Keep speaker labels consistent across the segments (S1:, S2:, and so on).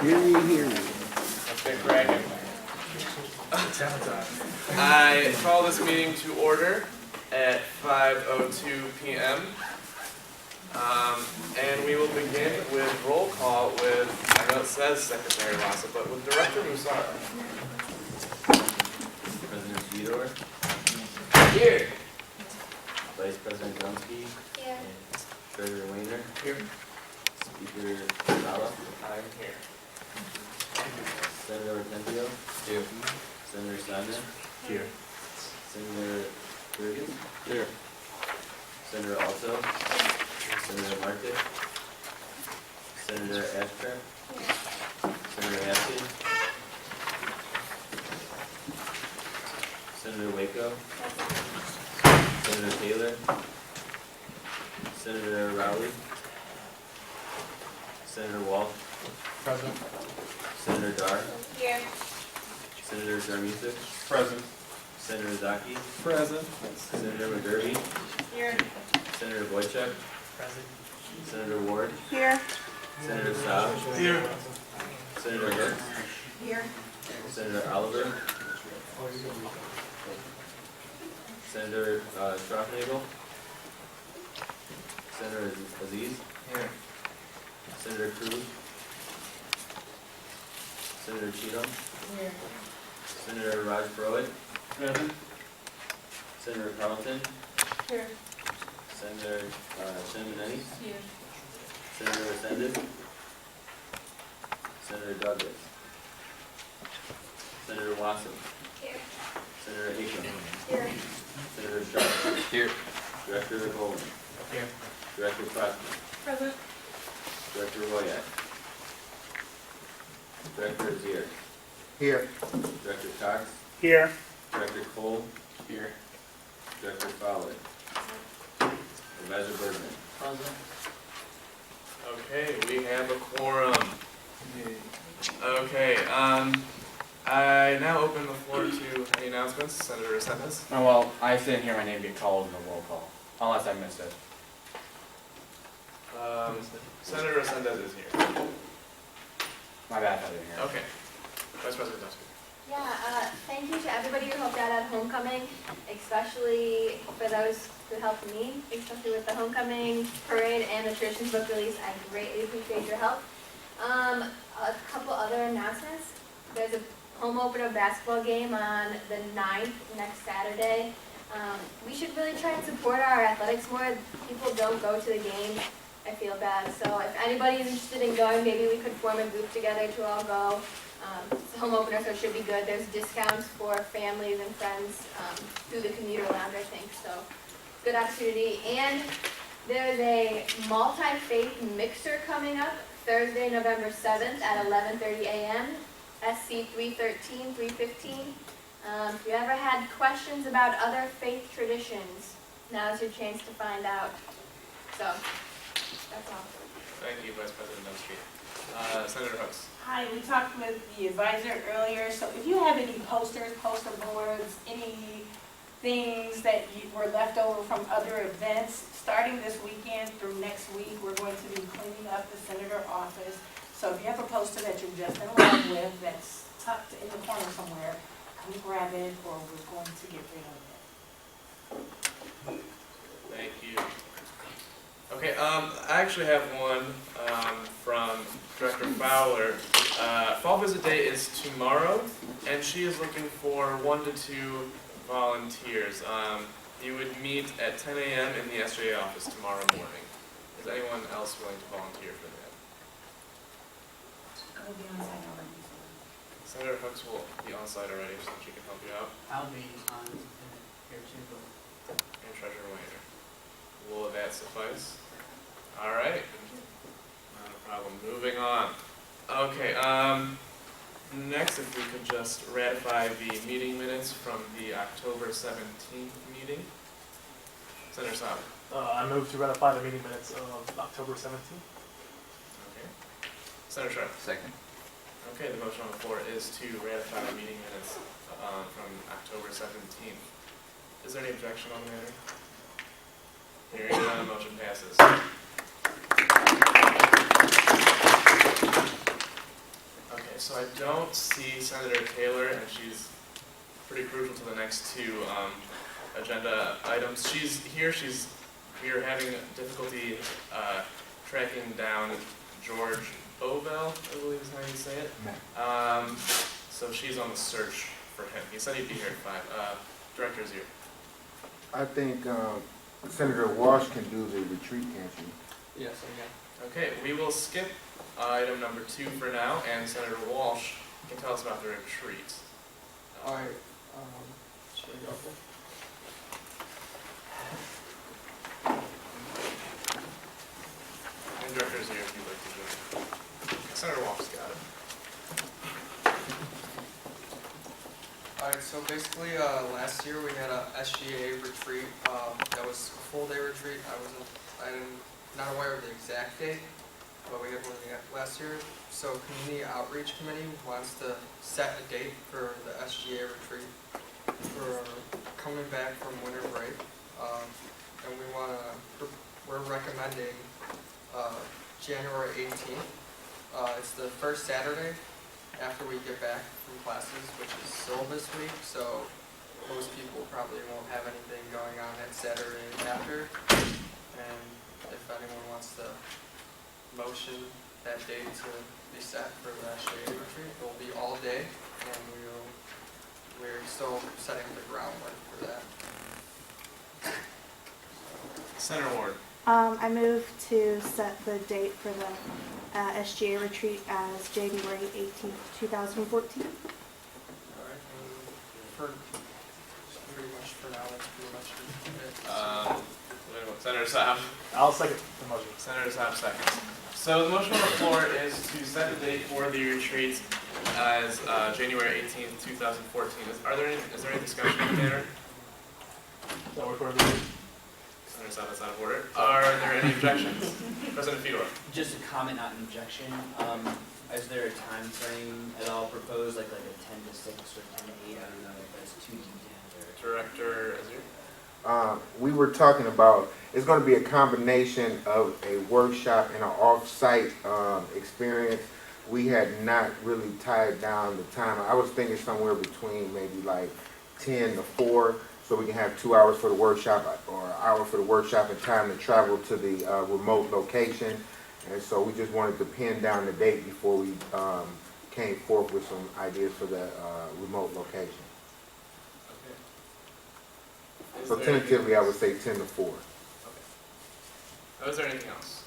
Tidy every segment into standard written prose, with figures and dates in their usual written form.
S1: Okay, bragging. I call this meeting to order at 5:02 p.m. And we will begin with roll call with, I know it says Secretary Lassa, but with Director Musara.
S2: President Fedor,
S1: Here.
S2: Vice President Grumsky,
S3: Here.
S2: Treasurer Weiner,
S1: Here.
S2: Speaker Sala,
S1: I'm here.
S2: Senator Tempio,
S1: Here.
S2: Senator Simon,
S1: Here.
S2: Senator Burgess,
S1: Here.
S2: Senator Alto, Senator Market, Senator Ashcraft, Senator Haskell, Senator Waco, Senator Taylor, Senator Rowley, Senator Walsh,
S1: Present.
S2: Senator Dar,
S3: Here.
S2: Senator Zarmisik,
S1: Present.
S2: Senator Zaki,
S1: Present.
S2: Senator McGurvey,
S3: Here.
S2: Senator Wojciech,
S1: Present.
S2: Senator Ward,
S3: Here.
S2: Senator Saab,
S1: Here.
S2: Senator Hicks,
S3: Here.
S2: Senator Oliver, Senator Schroffnagel, Senator Aziz,
S1: Here.
S2: Senator Cruz, Senator Cheatham,
S3: Here.
S2: Senator Raj Broad,
S1: Present.
S2: Senator Carlton,
S3: Here.
S2: Senator Shenmanetti,
S3: Here.
S2: Senator Ascended, Senator Douglas, Senator Watson,
S3: Here.
S2: Senator Aiken,
S3: Here.
S2: Senator Sharp,
S1: Here.
S2: Director Bowman,
S1: Here.
S2: Director Crossman,
S3: Present.
S2: Director Royak, Director Azier,
S1: Here.
S2: Director Cox,
S1: Here.
S2: Director Cole,
S1: Here.
S2: Director Fowler, Advisor Bergman.
S1: Okay, we have a quorum. Okay, I now open the floor to any announcements. Senator Ascendis.
S4: Oh, well, I didn't hear my name get called in the roll call, unless I missed it.
S1: Senator Ascendis is here.
S4: My bad if I didn't hear it.
S1: Okay. Vice President Duffy.
S3: Yeah, thank you to everybody who helped out at homecoming, especially for those who helped me, especially with the homecoming parade and the traditions book release. I greatly appreciate your help. A couple other announcements. There's a home opener basketball game on the 9th, next Saturday. We should really try and support our athletics more. People don't go to the game. I feel bad. So if anybody's interested in going, maybe we could form a group together to all go. It's a home opener, so it should be good. There's discounts for families and friends through the commuter lounge, I think. So good opportunity. And there's a multi-faith mixer coming up Thursday, November 7th at 11:30 a.m. SC 313, 315. If you ever had questions about other faith traditions, now's your chance to find out. So, that's all.
S1: Thank you, Vice President Duffy. Senator Hooks.
S5: Hi, we talked with the advisor earlier, so if you have any posters, poster boards, any things that were left over from other events, starting this weekend through next week, we're going to be cleaning up the senator office. So if you have a poster that you're just in love with, that's tucked in the corner somewhere, come grab it, or we're going to get rid of it.
S1: Thank you. Okay, I actually have one from Director Fowler. Fall visit day is tomorrow, and she is looking for 1 to 2 volunteers. You would meet at 10 a.m. in the SGA office tomorrow morning. Is anyone else willing to volunteer for that?
S5: I will be on site already.
S1: Senator Hooks will be on site already, so she can help you out.
S6: I'll be on here too, but
S1: And Treasurer Weiner. Will that suffice? All right. Not a problem. Moving on. Okay. Next, if we could just ratify the meeting minutes from the October 17th meeting. Senator Saab.
S7: I move to ratify the meeting minutes of October 17th.
S1: Okay. Senator Sharp.
S2: Second.
S1: Okay, the motion on the floor is to ratify the meeting minutes from October 17th. Is there any objection on the matter? Hearing none, motion passes. I don't see Senator Taylor, and she's pretty crucial to the next two agenda items. She's here. We are having difficulty tracking down George Bovell, I believe is how you say it. So she's on the search for him. He said he'd be here at 5. Director is here.
S8: I think Senator Walsh can do the retreat, can't she?
S6: Yes, again.
S1: Okay, we will skip item number 2 for now, and Senator Walsh can tell us about the retreat.
S6: All right, should we go?
S1: And Director is here if you'd like to join. Senator Walsh has got it.
S9: Alright, so basically, last year we had a SGA retreat, that was a full day retreat. I'm not aware of the exact date, but we had one last year. So Community Outreach Committee wants to set a date for the SGA retreat for coming back from winter break. And we're recommending, January 18th. It's the first Saturday after we get back from classes, which is syllabus week, so most people probably won't have anything going on that Saturday after. And if anyone wants to motion that date to be set for the SGA retreat, it will be all day, and we're still setting the groundwork for that.
S1: Senator Ward.
S10: I move to set the date for the SGA retreat as January 18th, 2014.
S9: Alright, for pretty much for now, that's pretty much it.
S1: Senator Saab.
S7: I'll second the motion.
S1: Senator Saab seconds. So the motion on the floor is to set the date for the retreat as January 18th, 2014. Is there any discussion on the matter?
S7: So we're for the
S1: Senator Saab, that's out of order. Are there any objections? President Fedor.
S6: Just a comment, not an objection. Is there a time frame at all proposed, like a 10 to 6 or 10 to 8? I don't know if that's too detailed or.
S1: Director Azir.
S8: We were talking about, it's going to be a combination of a workshop and an off-site experience. We had not really tied down the time. I was thinking somewhere between maybe like 10 to 4, so we can have 2 hours for the workshop or an hour for the workshop and time to travel to the remote location. And so we just wanted to pin down the date before we came forth with some ideas for the remote location.
S1: Okay.
S8: So tentatively, I would say 10 to 4.
S1: Okay. Is there anything else?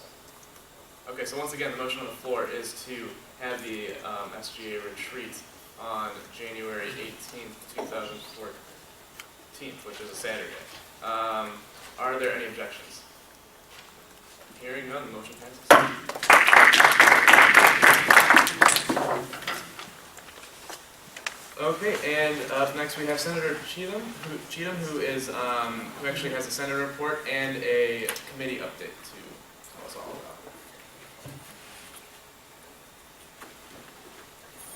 S1: Okay, so once again, the motion on the floor is to have the SGA retreat on January 18th, 2014, which is a Saturday. Are there any objections? Hearing none, the motion passes. Okay, and up next we have Senator Cheatham, who actually has a Senate report and a committee update to tell us all about.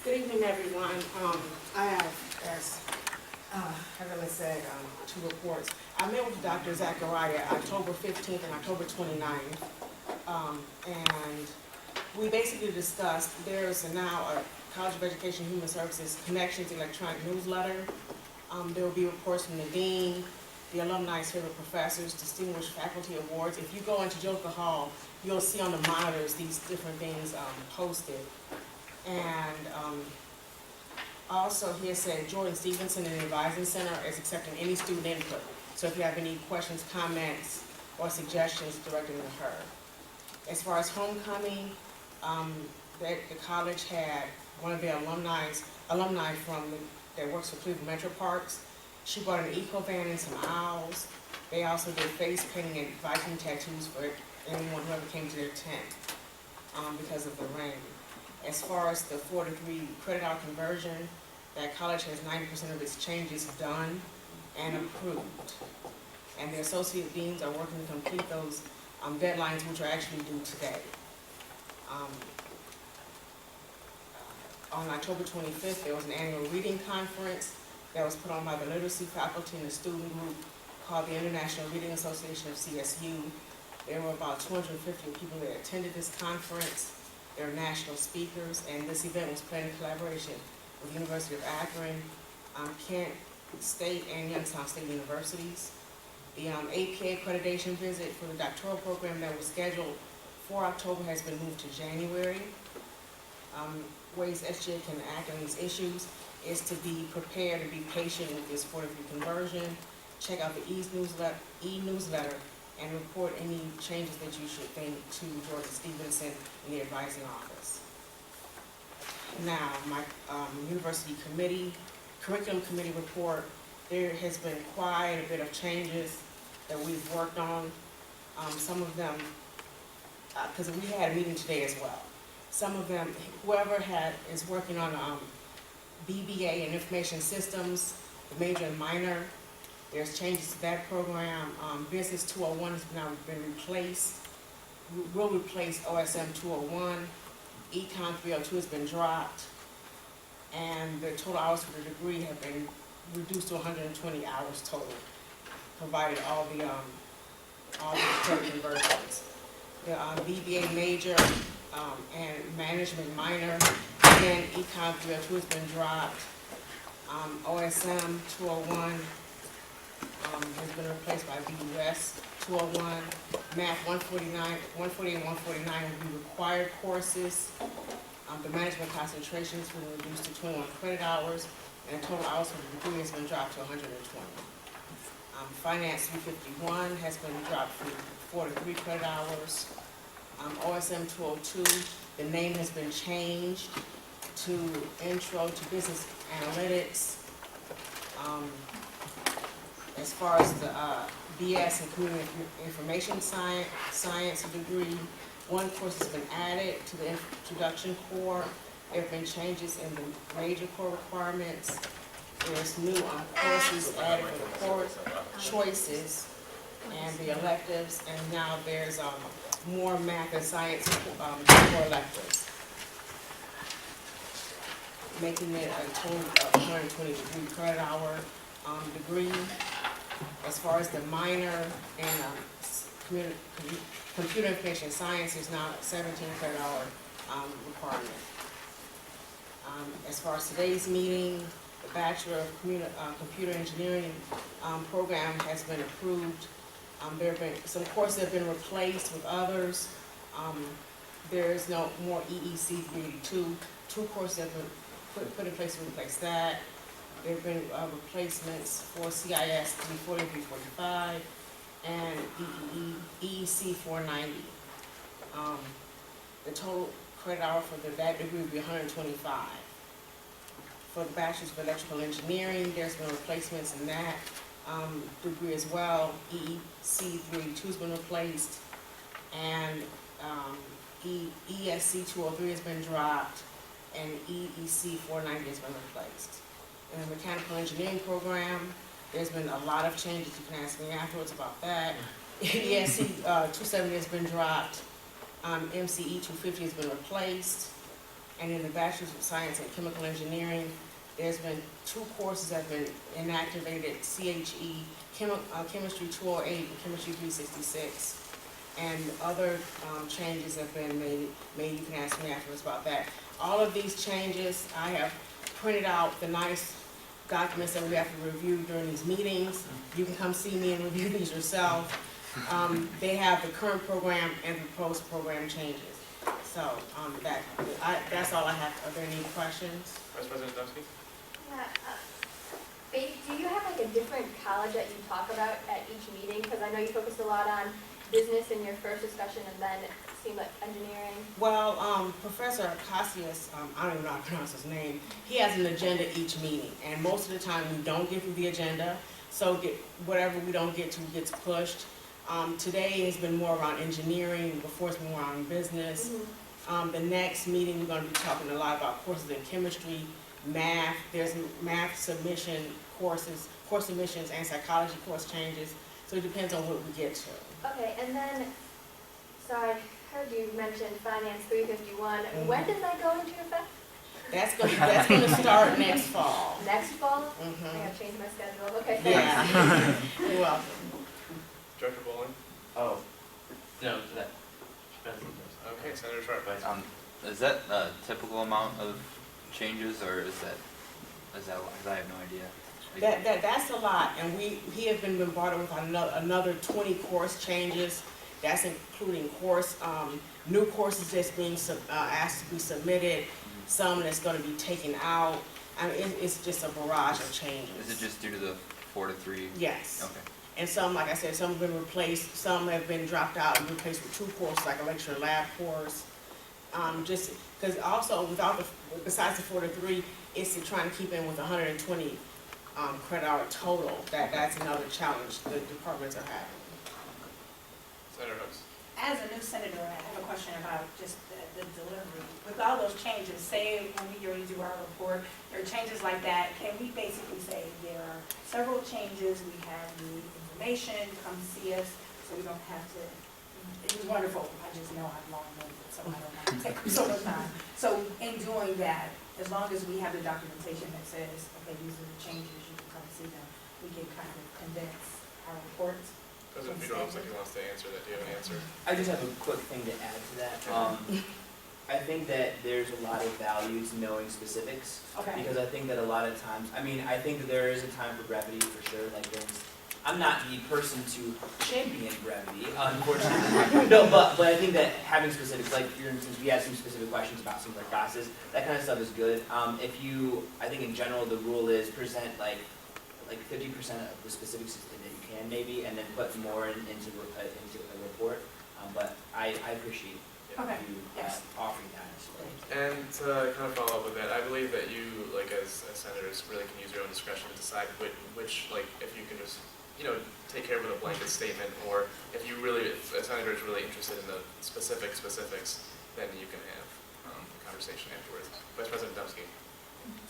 S11: Good evening, everyone. I have, as Evelyn said, 2 reports. I met with Dr. Zachariah October 15th and October 29th, and we basically discussed there's now a College of Education and Human Services Connections electronic newsletter. There will be reports from the dean, the alumni's favorite professors, distinguished faculty awards. If you go into Joker Hall, you'll see on the monitors these different things posted. And also here said Jordan Stevenson in the Advising Center is accepting any student input. So if you have any questions, comments, or suggestions, direct them to her. As far as homecoming, the college had one of their alumni that works for Cleveland Metro Parks. She brought an eco van and some owls. They also did face painting and Viking tattoos for anyone who ever came to their tent because of the rain. As far as the 4 to 3 credit hour conversion, that college has 90% of its changes done and approved. And the associate deans are working to complete those deadlines, which are actually due today. On October 25th, there was an annual reading conference that was put on by the literacy faculty and the student group called the International Reading Association of CSU. There were about 250 people that attended this conference. They're national speakers, and this event was planned in collaboration with the University of Akron, Kent State, and Youngstown State Universities. The APA accreditation visit for the doctoral program that was scheduled for October has been moved to January. Ways SGA can act on these issues is to be prepared and be patient with this 43 conversion, check out the e-newsletter, and report any changes that you should think to Georgia Stevenson in the advising office. Now, my university curriculum committee report, there has been quite a bit of changes that we've worked on. Some of them, because we had a meeting today as well. Some of them, whoever is working on BBA and information systems, the major and minor, there's changes to that program. Business 201 has now been replaced. We'll replace OSM 201. Econ 302 has been dropped. And the total hours for the degree have been reduced to 120 hours total, provided all the credit conversions. The BBA major and management minor, again, Econ 302 has been dropped. OSM 201 has been replaced by BUS 201. Math 148 and 149 will be required courses. The management concentration has been reduced to 21 credit hours, and the total hours for the degree has been dropped to 120. Finance 351 has been dropped from 4 to 3 credit hours. OSM 202, the name has been changed to Intro to Business Analytics. As far as the BS and Community Information Science degree, one course has been added to the Introduction Core. There have been changes in the major core requirements. There's new courses added for the core choices and the electives, and now there's more math and science core electives, making it a total of 120 credit hour degree. As far as the minor in computer information science is now 17 credit hour requirement. As far as today's meeting, the Bachelor of Computer Engineering program has been approved. There have been some courses that have been replaced with others. There is no more EEC 382. 2 courses have been put in place to replace that. There have been replacements for CIS 340 and 345 and EEC 490. The total credit hour for that degree would be 125. For the Bachelor's of Electrical Engineering, there's been replacements in that degree as well. EEC 382 has been replaced, and ESC 203 has been dropped, and EEC 490 has been replaced. In the Mechanical Engineering program, there's been a lot of changes. You can ask me afterwards about that. ESC 270 has been dropped. MCE 250 has been replaced. And in the Bachelor's of Science and Chemical Engineering, there's been 2 courses that have been inactivated, CHE, Chemistry 208 and Chemistry 366. And other changes have been made. Maybe you can ask me afterwards about that. All of these changes, I have printed out the nice documents that we have to review during these meetings. You can come see me and review these yourself. They have the current program and the post-program changes. So that's all I have. Are there any questions?
S1: Vice President Dubsky?
S3: Yeah, do you have like a different college that you talk about at each meeting? Because I know you focused a lot on business in your first discussion, and then it seemed like engineering.
S11: Well, Professor Cassius, I don't even know how to pronounce his name, he has an agenda each meeting, and most of the time we don't get through the agenda, so whatever we don't get to gets pushed. Today has been more around engineering, before it's been more around business.
S3: Mm-hmm.
S11: The next meeting, we're going to be talking a lot about courses in chemistry, math. There's math submission courses, course submissions, and psychology course changes. So it depends on what we get to.
S3: Okay, and then, so I heard you mention Finance 351. Mm-hmm. When does that go into effect?
S11: That's going to start next fall.
S3: Next fall?
S11: Mm-hmm.
S3: I gotta change my schedule. Okay, thanks.
S11: Yeah. You're welcome.
S1: Director Bowling?
S4: Oh, no, that.
S1: Okay, Senator Sharp.
S12: is that a typical amount of changes, or is that, because I have no idea.
S11: That's a lot, and he has been bombarded with another 20 course changes. That's including new courses that's being asked to be submitted, some that's gonna be taken out. I mean, it's just a barrage of changes.
S12: Is it just due to the 4 to 3?
S11: Yes.
S12: Okay.
S11: And some, like I said, some have been replaced, some have been dropped out and replaced with 2 courses, like a lecture and lab course. Just, because also besides the 4 to 3, it's trying to keep in with 120 credit hour total. That's another challenge the departments are having.
S1: Senator Hooks.
S5: As a new senator, I have a question about just the delivery. With all those changes, say when we already do our report, there are changes like that, can we basically say there are several changes, we have the information, come see us, so we don't have to, it was wonderful, I just know I'm long-winded, so I don't want to take so much time. So in doing that, as long as we have the documentation that says, okay, these are the changes, you can come see them, we can kind of condense our reports.
S1: President Fedor looks like he wants to answer that. Do you have an answer?
S6: I just have a quick thing to add to that. I think that there's a lot of value to knowing specifics.
S5: Okay.
S6: Because I think that a lot of times, I mean, I think that there is a time for brevity for sure. Like I'm not the person to champion brevity, unfortunately. No, but I think that having specifics, like for instance, we had some specific questions about some of our classes. That kind of stuff is good. I think in general the rule is present like 50% of the specifics that you can maybe, and then put more into a report. But I appreciate you offering that.
S1: And to kind of follow up with that, I believe that you, like as senators, really can use your own discretion to decide which like, if you can just, take care of it with a blanket statement, or if a senator is really interested in the specifics, then you can have a conversation afterwards. Vice President Dubsky.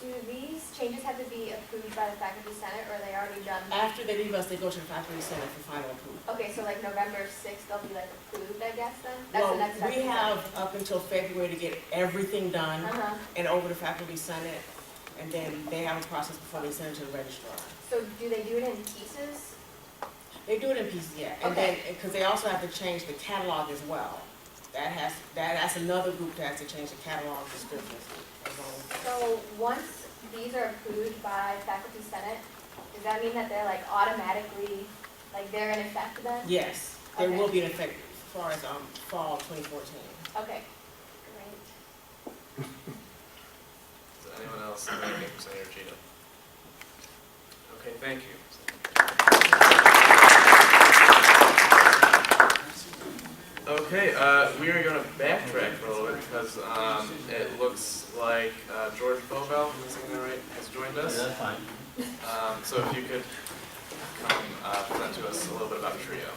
S3: Do these changes have to be approved by the faculty senate, or are they already done?
S11: After they leave us, they go to the faculty senate for final approval.
S3: Okay, so like November 6th, they'll be like approved, I guess then? That's
S11: Well,
S3: the next
S11: we
S3: faculty
S11: have
S3: senate.
S11: up until February to get everything done
S3: Uh-huh.
S11: and over to faculty senate, and then they have a process before they send it to the registrar.
S3: So do they do it in pieces?
S11: They do it in pieces, yeah, and then, because they also have to change the catalog as well. That's another group that has to change the catalog descriptions.
S3: So once these are approved by faculty senate, does that mean that they're like automatically, like they're in effect then?
S11: Yes, they
S3: Okay.
S11: will be in effect as far as fall 2014.
S3: Okay, great.
S1: Does anyone else have anything for Senator Cheatham? Okay, thank you. Okay, we are going to backtrack for a little bit because it looks like George Bovell, am I saying that right, has joined us.
S13: That's fine.
S1: So if you could come present to us a little bit about TRIO.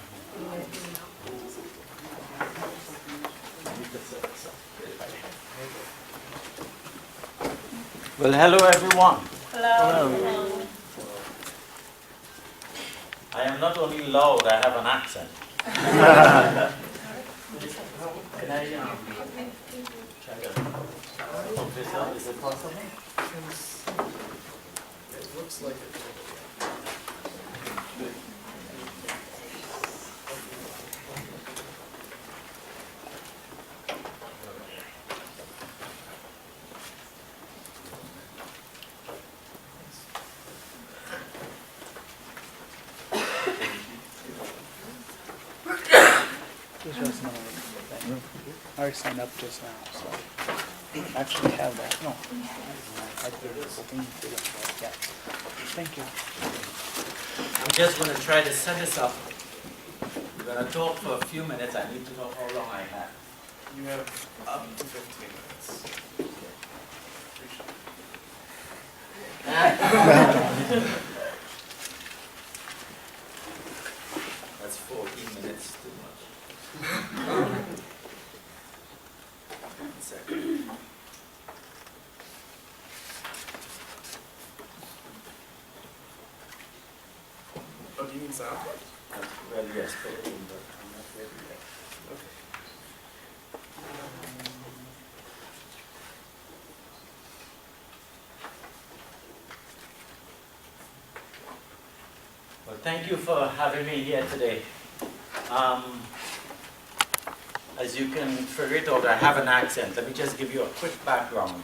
S13: Well, hello everyone.
S5: Hello.
S13: I am not only loud, I have an accent. Can I try to pump this up? Is it possible?
S1: It looks like it.
S14: I already signed up just now, so I actually have that. No. I did it. Yeah. Thank you.
S13: I'm just going to try to set this up. We're going to talk for a few minutes. I need to know how long I have.
S1: You have up to 15 minutes.
S13: That's 14 minutes too much. One second.
S1: Oh, do you need sound?
S13: Well, yes, but I'm not ready yet.
S1: Okay.
S13: Well, thank you for having me here today. As you can figure it out, I have an accent. Let me just give you a quick background.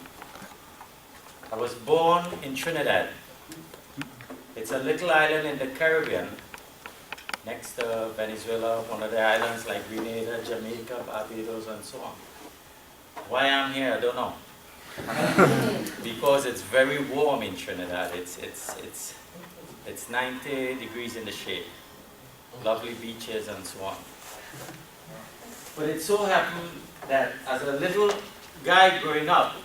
S13: I was born in Trinidad. It's a little island in the Caribbean, next to Venezuela, one of the islands like Grenada, Jamaica, Barbados, and so on. Why I'm here, I don't know. Because it's very warm in Trinidad. It's 90 degrees in the shade. Lovely beaches and so on. But it so happened that as a little guy growing up,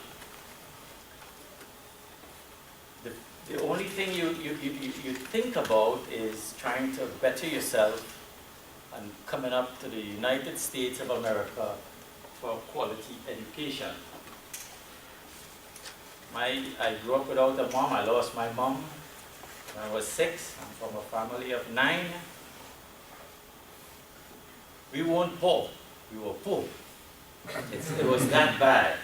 S13: the only thing you think about is trying to better yourself and coming up to the United States of America for quality education. I grew up without a mom. I lost my mom when I was 6. I'm from a family of 9. We weren't poor. We were poor. It was that bad.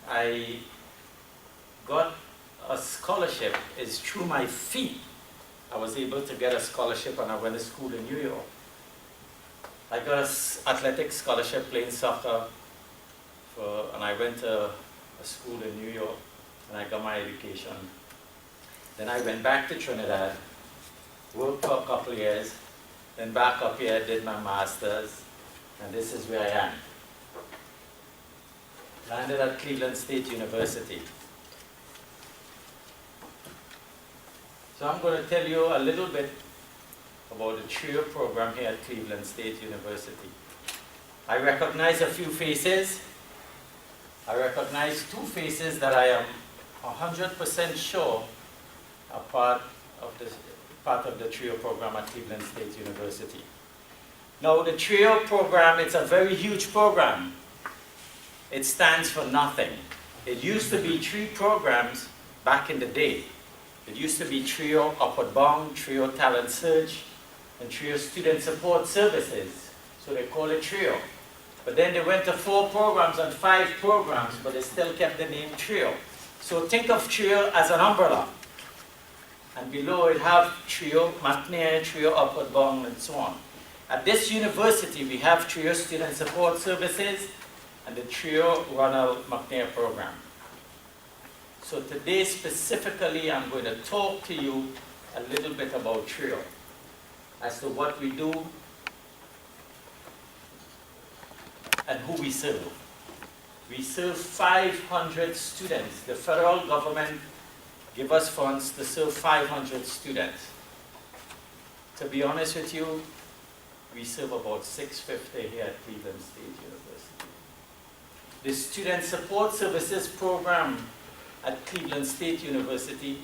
S13: I got a scholarship. It's through my feet. I was able to get a scholarship and I went to school in New York. I got an athletic scholarship playing soccer, and I went to a school in New York and I got my education. Then I went back to Trinidad, worked for a couple of years, then back up here, did my master's, and this is where I am. Landed at Cleveland State University. So I'm going to tell you a little bit about the TRIO program here at Cleveland State University. I recognize a few faces. I recognize 2 faces that I am 100% sure are part of the TRIO program at Cleveland State University. Now the TRIO program, it's a very huge program. It stands for nothing. It used to be 3 programs back in the day. It used to be TRIO Upward Bound, TRIO Talent Search, and TRIO Student Support Services. So they call it TRIO. But then they went to 4 programs and 5 programs, but they still kept the name TRIO. So think of TRIO as an umbrella. And below it have TRIO McNair, TRIO Upward Bound, and so on. At this university, we have TRIO Student Support Services and the TRIO Ronald McNair program. So today specifically, I'm going to talk to you a little bit about TRIO, as to what we do and who we serve. We serve 500 students. The federal government gives us funds to serve 500 students. To be honest with you, we serve about 650 here at Cleveland State University. The Student Support Services program at Cleveland State University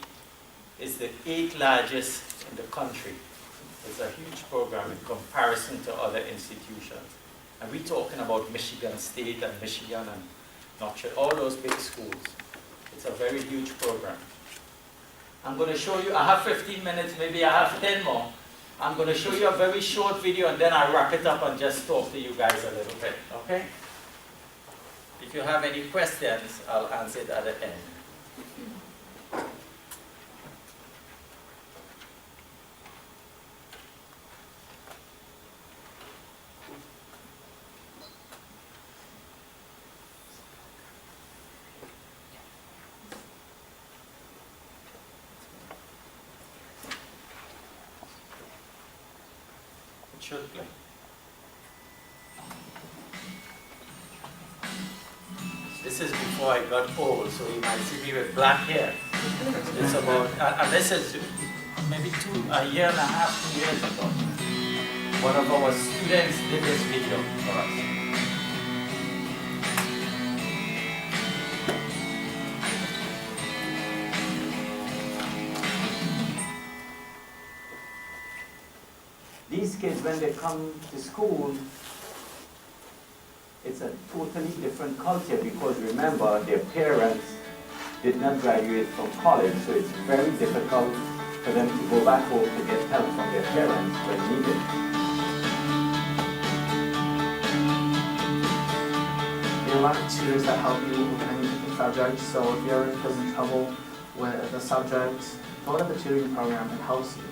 S13: is the 8th largest in the country. It's a huge program in comparison to other institutions. And we're talking about Michigan State and Michigan and Notre Dame, all those big schools. It's a very huge program. I'm going to show you, I have 15 minutes, maybe I have 10 more. I'm going to show you a very short video and then I'll wrap it up and just talk to you guys a little bit, okay? If you have any questions, I'll answer it at the end. It should play. This is before I got old, so you might see me with black hair. It's about, and this is maybe a year and a half, 2 years ago. One of our students did this video for us. These kids, when they come to school, it's a totally different culture because remember, their parents did not graduate from college, so it's very difficult for them to go back home to get help from their parents when needed.
S14: There are a lot of tutors that help you with any different subjects, so if you're having trouble with the subject, go to the tutoring program. It helps you.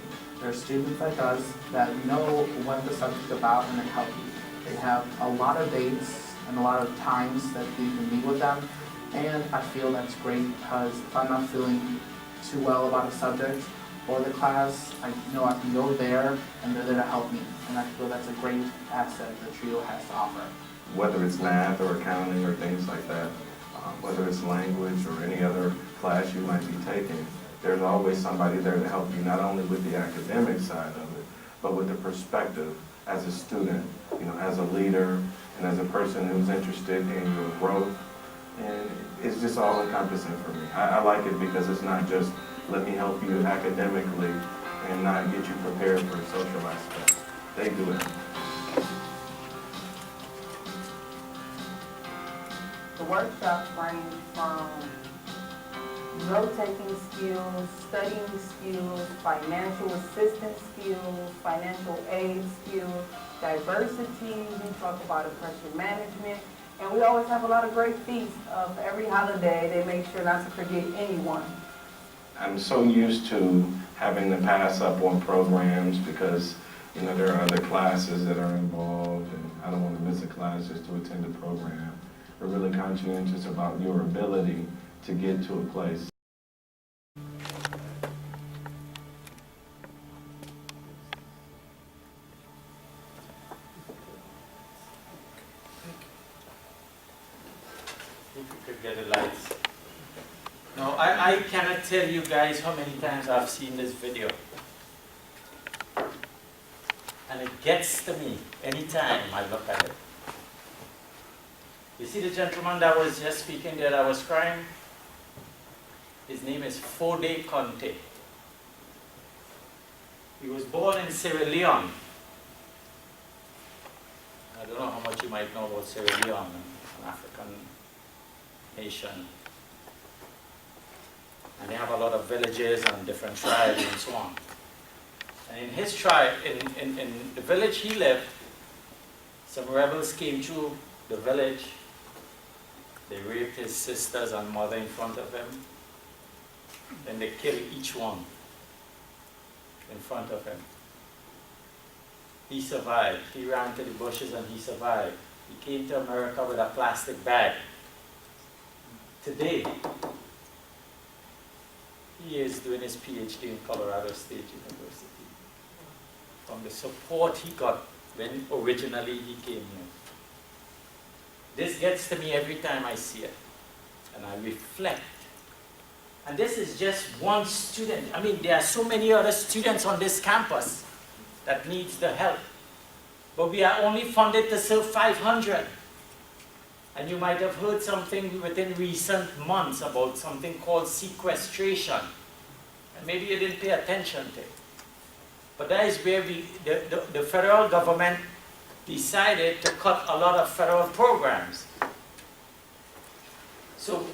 S14: They're students like us that know what the subject is about and they help you. They have a lot of dates and a lot of times that you can meet with them. And I feel that's great because if I'm not feeling too well about a subject or the class, I know I can go there and they're there to help me. And I feel that's a great asset the TRIO has to offer.
S15: Whether it's math or accounting or things like that, whether it's language or any other class you might be taking, there's always somebody there to help you, not only with the academic side of it, but with the perspective as a student, you know, as a leader, and as a person who's interested in your growth. And it's just all encompassing for me. I like it because it's not just let me help you academically and not get you prepared for the social aspect. They do it.
S16: The workshops range from note-taking skills, studying skills, financial assistance skills, financial aid skills, diversity, we talk about oppression management, and we always have a lot of great feasts of every holiday. They make sure not to forget anyone.
S15: I'm so used to having to pass up on programs because, you know, there are other classes that are involved and I don't want to miss a class just to attend a program. We're really conscientious about your ability to get to a place.
S13: If you could get the lights. No, I cannot tell you guys how many times I've seen this video. And it gets to me anytime I look at it. You see the gentleman that was just speaking there that was crying? His name is Fode Conte. He was born in Sierra Leone. I don't know how much you might know about Sierra Leone, an African nation. And they have a lot of villages and different tribes and so on. And in his tribe, in the village he lived, some rebels came through the village. They raped his sisters and mother in front of him. Then they killed each one in front of him. He survived. He ran to the bushes and he survived. He came to America with a plastic bag. Today, he is doing his PhD in Colorado State University from the support he got when originally he came here. This gets to me every time I see it, and I reflect. And this is just one student. I mean, there are so many other students on this campus that needs the help. But we are only funded to serve 500. And you might have heard something within recent months about something called sequestration. And maybe you didn't pay attention to it. But that is where the federal government decided to cut a lot of federal programs. So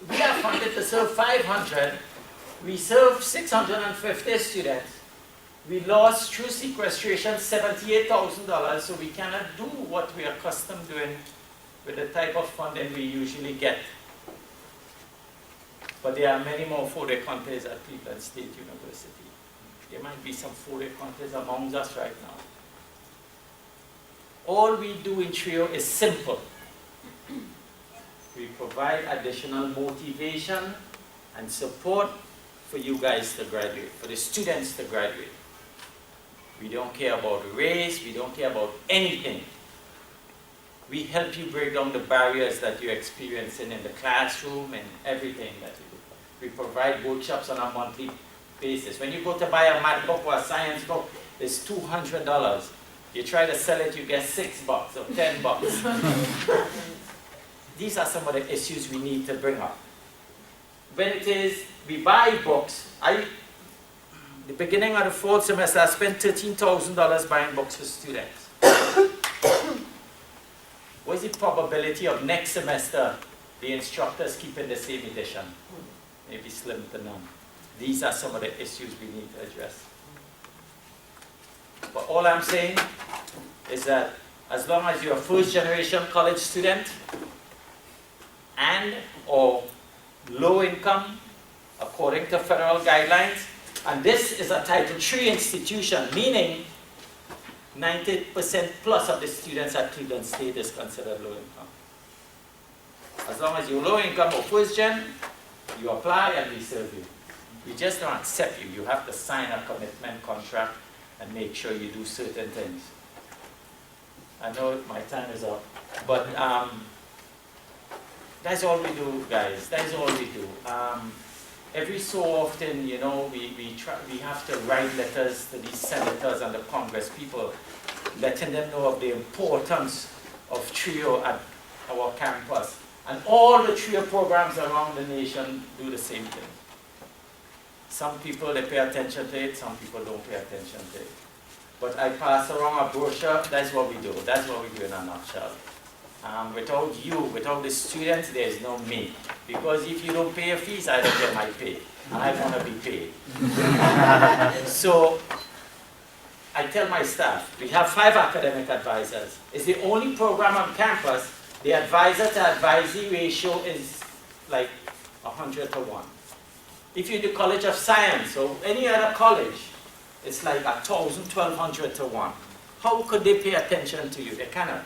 S13: we are funded to serve 500. We serve 650 students. We lost through sequestration $78,000, so we cannot do what we are accustomed doing with the type of funding we usually get. But there are many more Fode Contes at Cleveland State University. There might be some Fode Contes among us right now. All we do in TRIO is simple. We provide additional motivation and support for you guys to graduate, for the students to graduate. We don't care about race, we don't care about anything. We help you break down the barriers that you're experiencing in the classroom and everything that you do. We provide workshops on a monthly basis. When you go to buy a math book or a science book, it's $200. You try to sell it, you get $6 or $10. These are some of the issues we need to bring up. When it is, we buy books. The beginning of the fall semester, I spent $13,000 buying books for students. What is the probability of next semester the instructors keeping the same edition? Maybe slim to none. These are some of the issues we need to address. But all I'm saying is that as long as you're a first generation college student and or low income, according to federal guidelines, And this is a Title III institution, meaning 90% plus of the students at Cleveland State is considered low income. As long as you're low income or first gen, you apply and we serve you. We just don't accept you. You have to sign a commitment contract and make sure you do certain things. I know my time is up, but that's all we do, guys. That's all we do. Every so often, you know, we have to write letters to these senators and the Congress people, letting them know of the importance of TRIO at our campus. And all the TRIO programs around the nation do the same thing. Some people, they pay attention to it, some people don't pay attention to it. But I pass around a brochure, that's what we do. That's what we do in a nutshell. Without you, without the students, there is no me. Because if you don't pay your fees, I don't get my pay. And I want to be paid. So, I tell my staff, we have 5 academic advisors. It's the only program on campus, the advisor to advisee ratio is like 100 to 1. If you're the College of Science or any other college, it's like 1,000, 1,200 to 1. How could they pay attention to you? They cannot.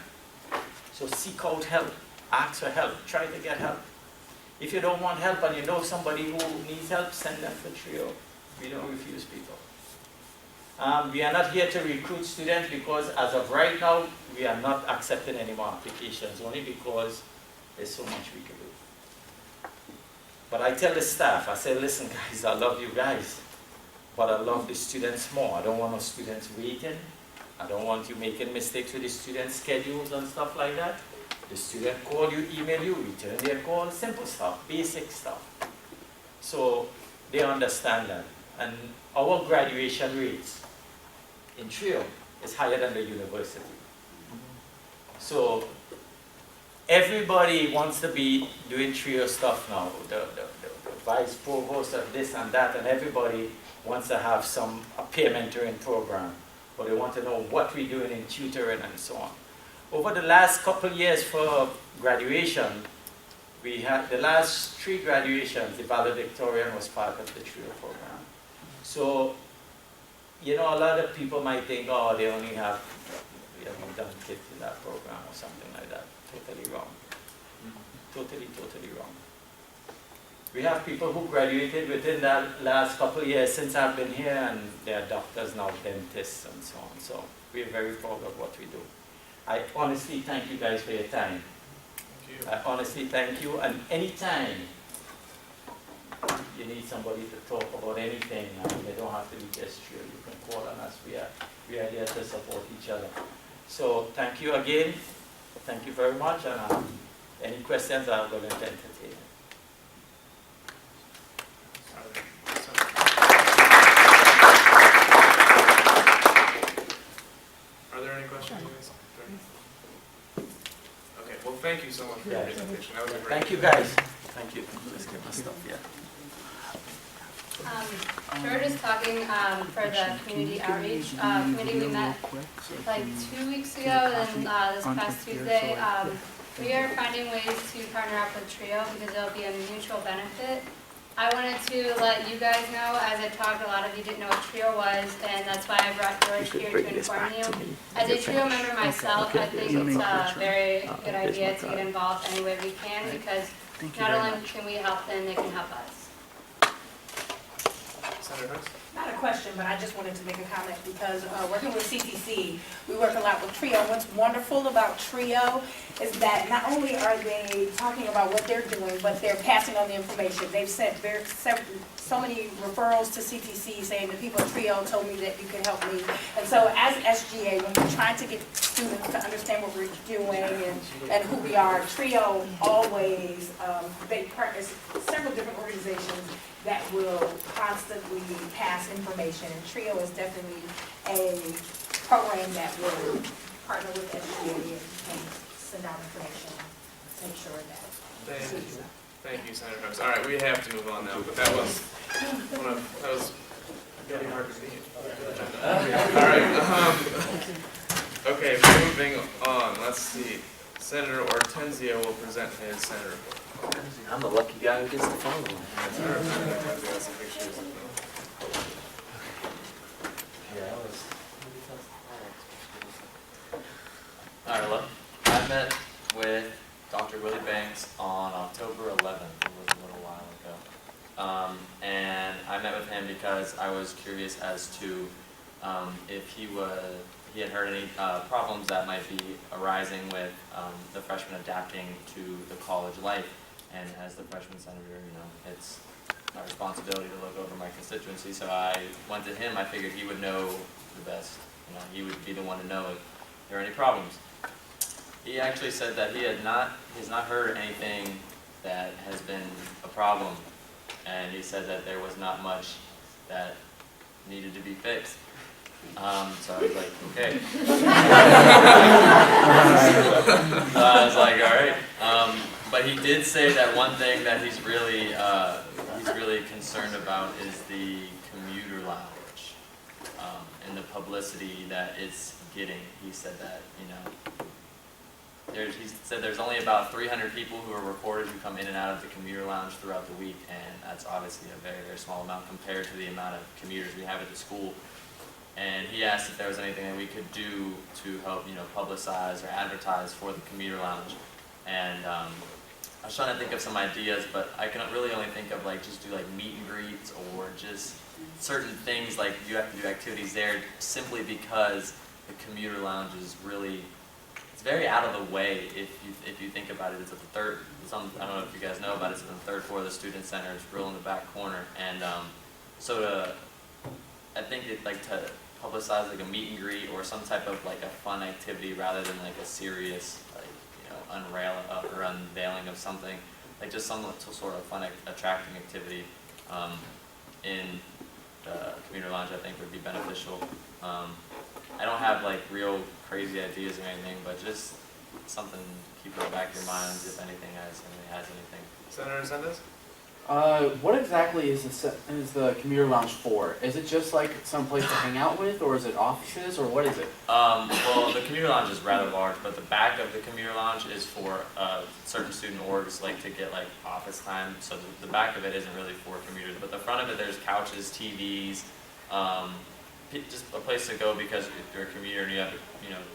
S13: So seek out help, ask for help, try to get help. If you don't want help and you know somebody who needs help, send them for TRIO. We don't refuse people. We are not here to recruit students because as of right now, we are not accepting any more applications, only because there's so much we can do. But I tell the staff, I say, listen guys, I love you guys, but I love the students more. I don't want no students waiting. I don't want you making mistakes with the student schedules and stuff like that. The student call you, email you, return their call, simple stuff, basic stuff. So they understand that. And our graduation rates in TRIO is higher than the university. So everybody wants to be doing TRIO stuff now. The vice provost of this and that, and everybody wants to have a peer mentoring program. But they want to know what we're doing in tutoring and so on. Over the last couple of years for graduation, we had the last 3 graduations, the valedictorian was part of the TRIO program. So, you know, a lot of people might think, oh, they only have, we haven't done kids in that program or something like that. Totally wrong. Totally, totally wrong. We have people who graduated within that last couple of years since I've been here, and they're doctors now, dentists and so on. So we're very proud of what we do. I honestly thank you guys for your time.
S1: Thank you.
S13: I honestly thank you, and anytime you need somebody to talk about anything, they don't have to be just TRIO. You can call on us. We are there to support each other. So thank you again. Thank you very much, and any questions I'm going to entertain.
S1: Are there any questions? Okay, well, thank you so much for your presentation. That was a great.
S13: Thank you, guys. Thank you. Let's get my stuff, yeah.
S3: George is talking for the community outreach committee we met like 2 weeks ago, and this past Tuesday. We are finding ways to partner up with TRIO because it'll be a mutual benefit. I wanted to let you guys know, as I talked, a lot of you didn't know what TRIO was, and that's why I brought George here to inform you. As a TRIO member myself, I think it's a very good idea to get involved any way we can, because not only can we help them, they can help us.
S1: Senator Hooks?
S5: Not a question, but I just wanted to make a comment because working with CTC, we work a lot with TRIO. What's wonderful about TRIO is that not only are they talking about what they're doing, but they're passing on the information. They've sent so many referrals to CTC saying the people at TRIO told me that you can help me. And so as SGA, when we're trying to get students to understand what we're doing and who we are, TRIO always, they partner with several different organizations that will constantly pass information. And TRIO is definitely a program that will partner with SGA and send out information to make sure that.
S1: Thank you, Senator Hooks. All right, we have to move on now, but that was really hard to read. All right. Okay, moving on. Let's see. Senator Ortenzio will present his senator report.
S17: I'm the lucky guy who gets to follow him.
S1: Senator Ortenzio has some pictures of them.
S4: Yeah, that was.
S12: Alright, hello. I met with Dr. Willie Banks on October 11th, it was a little while ago. And I met with him because I was curious as to if he had heard any problems that might be arising with the freshmen adapting to the college life. And as the freshman senator, it's my responsibility to look over my constituency, so I went to him. I figured he would know the best. He would be the one to know if there are any problems. He actually said that he has not heard anything that has been a problem, and he said that there was not much that needed to be fixed. So I was like, okay. So I was like, all right. But he did say that one thing that he's really concerned about is the commuter lounge and the publicity that it's getting. He said that, he said there's only about 300 people who are recorded who come in and out of the commuter lounge throughout the week, and that's obviously a very, very small amount compared to the amount of commuters we have at the school. And he asked if there was anything that we could do to help, publicize or advertise for the commuter lounge. And I was trying to think of some ideas, but I can really only think of just do meet and greets or just certain things, like you have to do activities there simply because the commuter lounge is really, it's very out of the way if you think about it. It's at the third, I don't know if you guys know about it, it's on the third floor of the student center. It's real in the back corner, and I think to publicize a meet and greet or some type of a fun activity rather than a serious unveiling of something, just some sort of fun attracting activity in the commuter lounge, I think would be beneficial. I don't have real crazy ideas or anything, but just something to keep in the back of your minds if anything has anything.
S1: Senator Sanders?
S14: What exactly is the commuter lounge for? Is it just some place to hang out with, or is it offices, or what is it?
S12: Well, the commuter lounge is rather large, but the back of the commuter lounge is for certain student orgs to get office time. So the back of it isn't really for commuters, but the front of it, there's couches, TVs, just a place to go because if you're a commuter and you have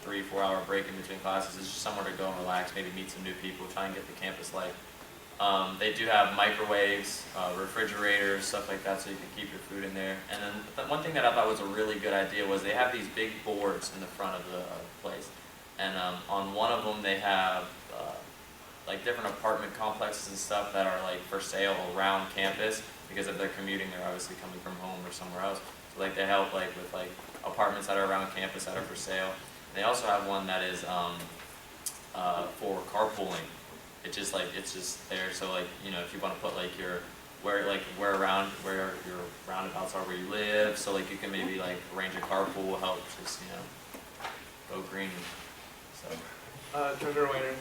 S12: 3-4 hour break in between classes, it's just somewhere to go and relax, maybe meet some new people, try and get the campus life. They do have microwaves, refrigerators, stuff like that, so you can keep your food in there. And then one thing that I thought was a really good idea was they have these big boards in the front of the place. And on one of them they have different apartment complexes and stuff that are for sale around campus, because if they're commuting, they're obviously coming from home or somewhere else. So they help with apartments that are around campus that are for sale. And they also have one that is for carpooling. It's just there, so if you want to put where your roundabouts are where you live, so you can maybe arrange a carpool, help just go green. So.
S1: Treasurer Wainer.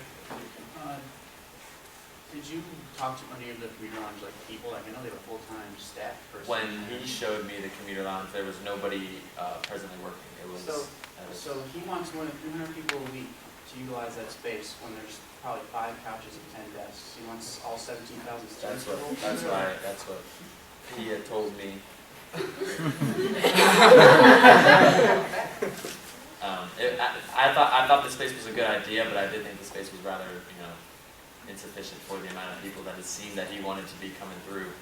S4: Did you talk to any of the commuter lounge people? I know they were full-time staff persons.
S12: When he showed me the commuter lounge, there was nobody presently working. It was
S4: so he wants more than 300 people a week to utilize that space when there's probably 5 couches and 10 desks. He wants all 17,000 students.
S12: That's what he had told me. I thought the space was a good idea, but I did think the space was rather insufficient for the amount of people that it seemed that he wanted to be coming through.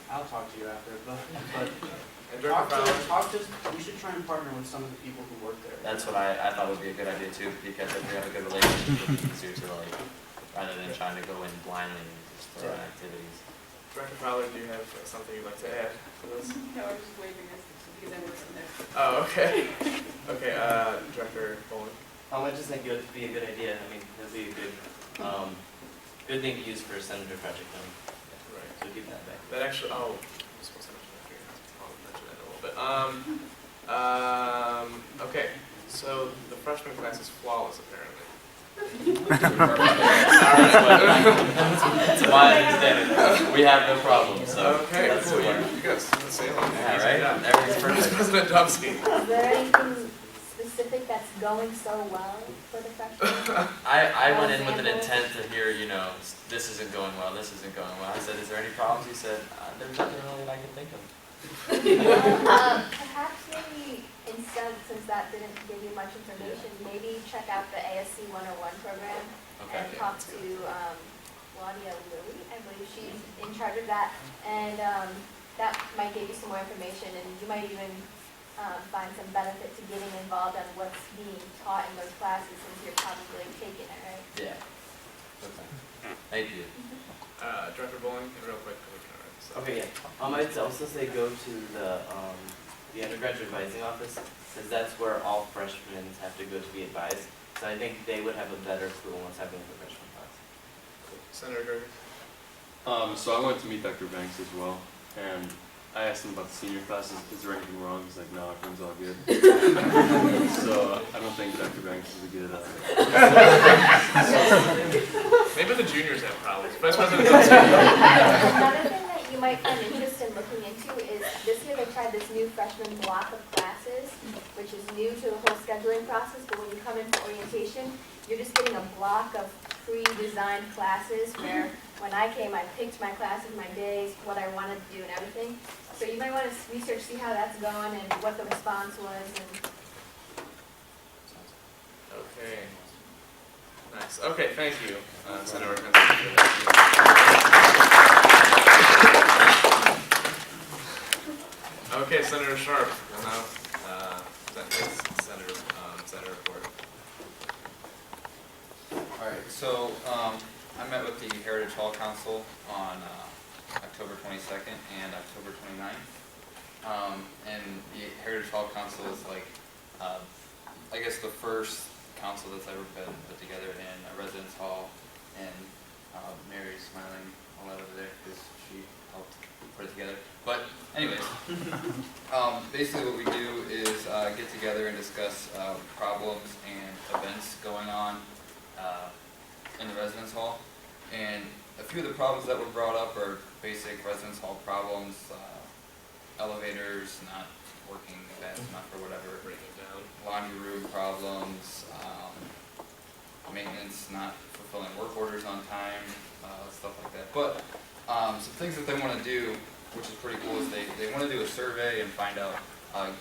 S4: I'll talk to you after, but we should try and partner with some of the people who work there.
S12: That's what I thought would be a good idea too, because if we have a good relationship, it's easier to rather than trying to go in blindly and just throw in activities.
S1: Director Fowler, do you have something you'd like to add to this?
S5: No, I was just waving this because I wasn't there.
S1: Oh, okay. Okay, Director Bowling.
S17: I just think it would be a good idea. It would be a good thing to use for a senator project.
S1: Right.
S17: So keep that back.
S1: That actually, I was supposed to mention that here. I'll mention that in a little bit. Okay, so the freshman class is flawless, apparently.
S12: That's my understanding. We have no problem, so.
S1: Okay,
S12: that's
S1: cool.
S12: what-
S1: You got some sailing.
S12: Yeah, right? Everything's perfect.
S1: President Dubsky.
S3: Is there anything specific that's going so well for the freshmen?
S12: I went in with an intent to hear, this isn't going well, this isn't going well. I said, is there any problems? He said, there's nothing really that I can think of.
S3: Perhaps maybe instead, since that didn't give you much information, maybe check out the ASC 101 program and talk to Claudia Lilly, I believe she's in charge of that, and that might give you some more information, and you might even find some benefit to getting involved on what's being taught in those classes since you're probably taking it, right?
S12: Yeah. Okay. Thank you.
S1: Director Bowling, real quick, we can write this up.
S17: Okay, yeah. I'd also say go to the undergraduate advising office, because that's where all freshmen have to go to be advised. So I think they would have a better clue on what's happening in the freshman class.
S1: Senator Gerges?
S18: So I went to meet Dr. Banks as well, and I asked him about the senior classes. Is there anything wrong? He's like, no, everyone's all good. So I don't think Dr. Banks is a good.
S1: Maybe the juniors have problems. Vice President does.
S3: Another thing that you might find interest in looking into is this year they tried this new freshman block of classes, which is new to the whole scheduling process, but when you come in for orientation, you're just getting a block of pre-designed classes where when I came, I picked my classes, my days, what I wanted to do and everything. So you might want to research, see how that's going and what the response was. And
S1: Okay. Nice. Okay, thank you, Senator. Okay, Senator Sharp will now present his Senator report.
S19: Alright, so I met with the Heritage Hall Council on October 22nd and October 29th. And the Heritage Hall Council is like, I guess the first council that's ever been put together in a residence hall, and Mary's smiling a lot over there because she helped put it together. But anyways, basically what we do is get together and discuss problems and events going on in the residence hall. And a few of the problems that were brought up are basic residence hall problems, elevators not working fast enough or whatever, laundry room problems, maintenance not fulfilling work orders on time, stuff like that. But some things that they want to do, which is pretty cool, is they want to do a survey and find out,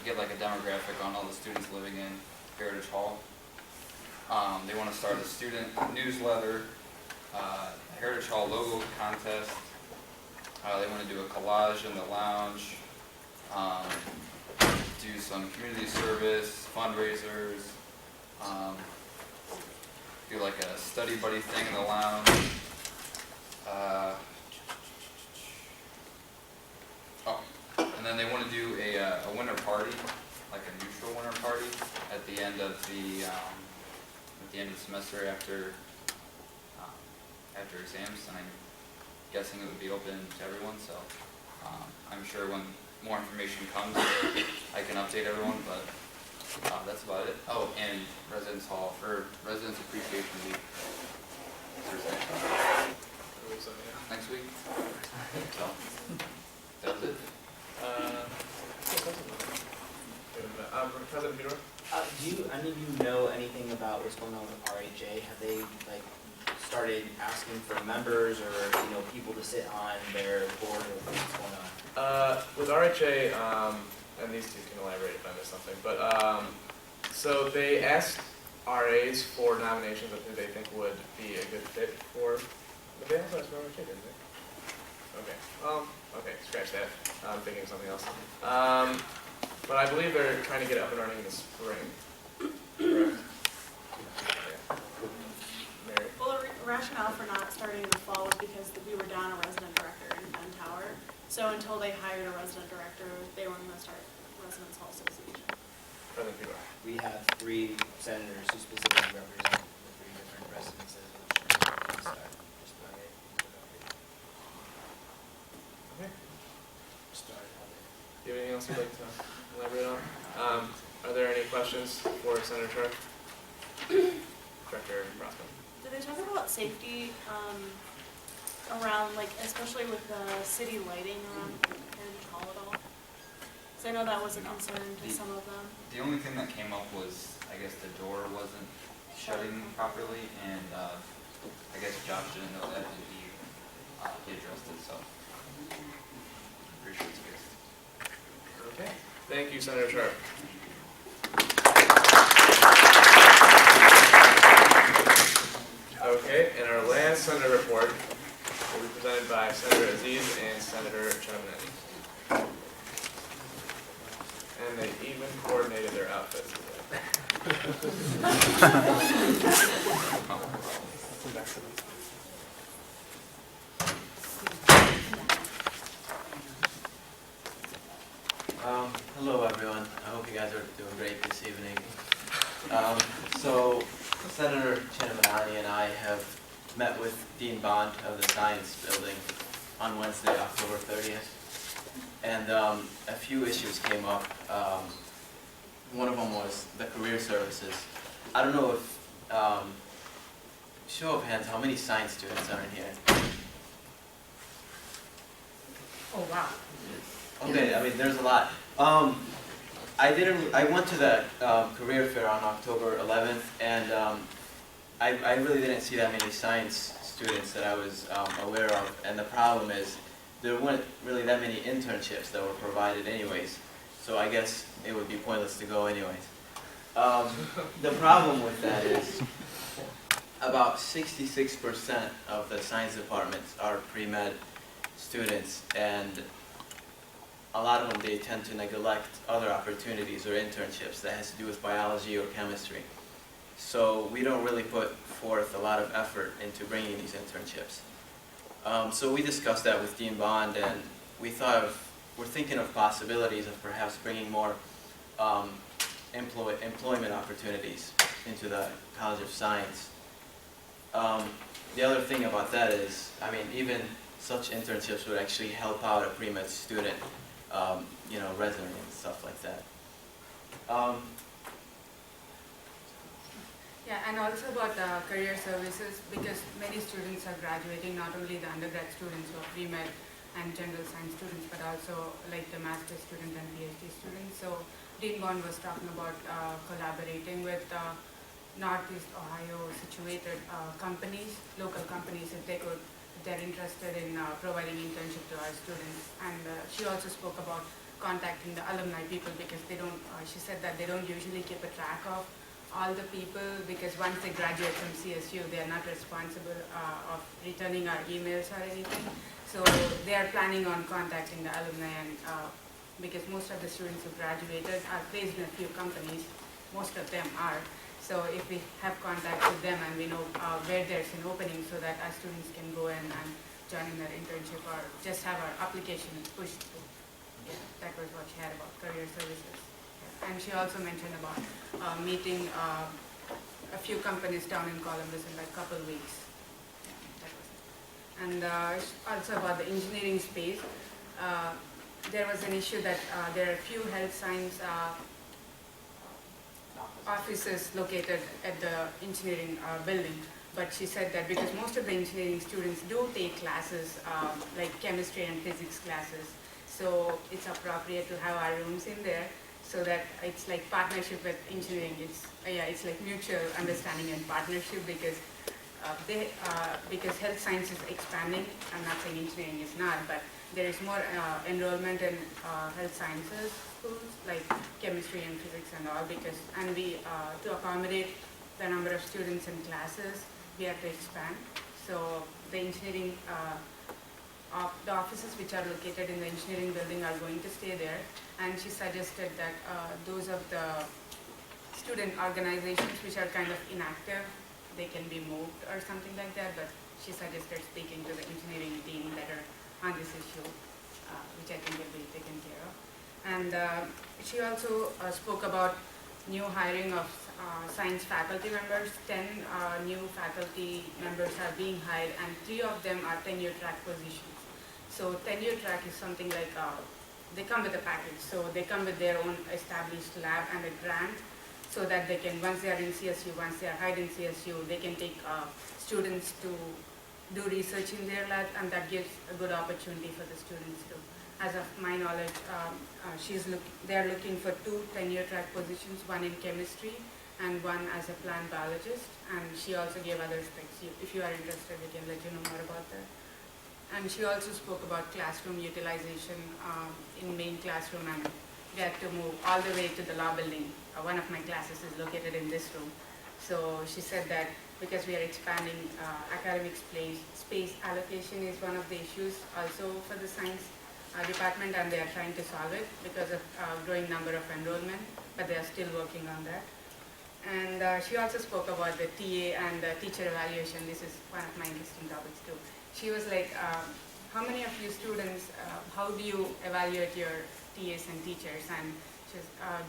S19: get like a demographic on all the students living in Heritage Hall. They want to start a student newsletter, Heritage Hall logo contest. They want to do a collage in the lounge, do some community service, fundraisers, do like a study buddy thing in the lounge. And then they want to do a winter party, like a neutral winter party at the end of the semester after exams, and I'm guessing it would be open to everyone. So I'm sure when more information comes, I can update everyone. But that's about it. Oh, and Residence Hall for Residence Appreciation Week Thursday. Next week. So that was it.
S1: President Fedor?
S6: Do any of you know anything about what's going on with RHA? Have they started asking for members or people to sit on their board, or what's going on?
S1: With RHA, and these two can elaborate if I missed something, but so they asked RAs for nominations of who they think would be a good fit for. But they also asked for RHA, didn't they? Okay. Okay, scratch that. I'm thinking of something else. But I believe they're trying to get it up and running in the spring. Correct? Mary?
S10: Well, the rationale for not starting in the fall was because we were down a resident director in Penn Tower. So until they hired a resident director, they weren't going to start Residence Hall Association.
S1: President Fedor?
S6: We have 3 senators who specifically represent the 3 different residences, which can start just about it.
S1: Okay. Do you have anything else you'd like to elaborate on? Are there any questions for Senator Sharp? Director Rothman?
S10: Did they talk about safety around, especially with the city lighting around Heritage Hall at all? Because I know that was a concern to some of them.
S19: The only thing that came up was, I guess the door wasn't shutting properly, and I guess Josh didn't know that, and he addressed it, so pretty sure it's fixed.
S1: Okay, thank you, Senator Sharp. Okay, and our last senator report will be presented by Senator Aziz and Senator Chinamaneni. And they even coordinated their outfits.
S17: Hello everyone, I hope you guys are doing great this evening. So Senator Chinamaneni and I have met with Dean Bond of the Science Building on Wednesday, October 30th. And a few issues came up. One of them was the career services. I don't know if, show of hands, how many science students are in here?
S11: Oh, wow.
S17: Okay, I mean, there's a lot. I went to the career fair on October 11th, and I really didn't see that many science students that I was aware of. And the problem is, there weren't really that many internships that were provided anyways. So I guess it would be pointless to go anyways. The problem with that is, about 66% of the science departments are pre-med students, and a lot of them, they tend to neglect other opportunities or internships that has to do with biology or chemistry. So we don't really put forth a lot of effort into bringing these internships. So we discussed that with Dean Bond, and we're thinking of possibilities of perhaps bringing more employment opportunities into the College of Science. The other thing about that is, I mean, even such internships would actually help out a pre-med student, you know, resume and stuff like that.
S20: Yeah, and also about career services, because many students are graduating, not only the undergrad students who are pre-med and general science students, but also like the master's student and PhD students. So Dean Bond was talking about collaborating with Northeast Ohio situated companies, local companies, if they're interested in providing internship to our students. And she also spoke about contacting the alumni people, because they don't, she said that they don't usually keep a track of all the people, because once they graduate from CSU, they are not responsible of returning our emails or anything. So they are planning on contacting the alumni, and because most of the students who graduated are placed in a few companies, most of them are. So if we have contact with them and we know where there's an opening, so that our students can go in and join in their internship or just have our application pushed through. Yeah, that was what she had about career services. And she also mentioned about meeting a few companies down in Columbus in like a couple weeks. Yeah, that was it. And also about the engineering space, there was an issue that there are few health science offices located at the engineering building. But she said that because most of the engineering students do take classes like chemistry and physics classes, so it's appropriate to have our rooms in there, so that it's like partnership with engineering. It's like mutual understanding and partnership, because because health science is expanding. I'm not saying engineering is not, but there is more enrollment in health sciences schools like chemistry and physics and all, and we to accommodate the number of students in classes, we have to expand. So the engineering the offices which are located in the engineering building are going to stay there, and she suggested that those of the student organizations which are kind of inactive, they can be moved or something like that, but she suggested speaking to the engineering team better on this issue, which I think will be taken care of. And she also spoke about new hiring of science faculty members. 10 new faculty members are being hired, and 3 of them are tenure track positions. So tenure track is something like, they come with a package. So they come with their own established lab and a grant, so that they can, once they are in CSU, once they are hired in CSU, they can take students to do research in their lab, and that gives a good opportunity for the students to. As of my knowledge, they are looking for 2 tenure track positions, one in chemistry and one as a plant biologist. And she also gave other specs. If you are interested, we can let you know more about that. And she also spoke about classroom utilization in main classroom, and get to move all the way to the law building. One of my classes is located in this room. So she said that because we are expanding academic space allocation is one of the issues also for the science department, and they are trying to solve it because of growing number of enrollment, but they are still working on that. And she also spoke about the TA and teacher evaluation. This is one of my interesting topics too. She was like, how many of you students, how do you evaluate your TAs and teachers? And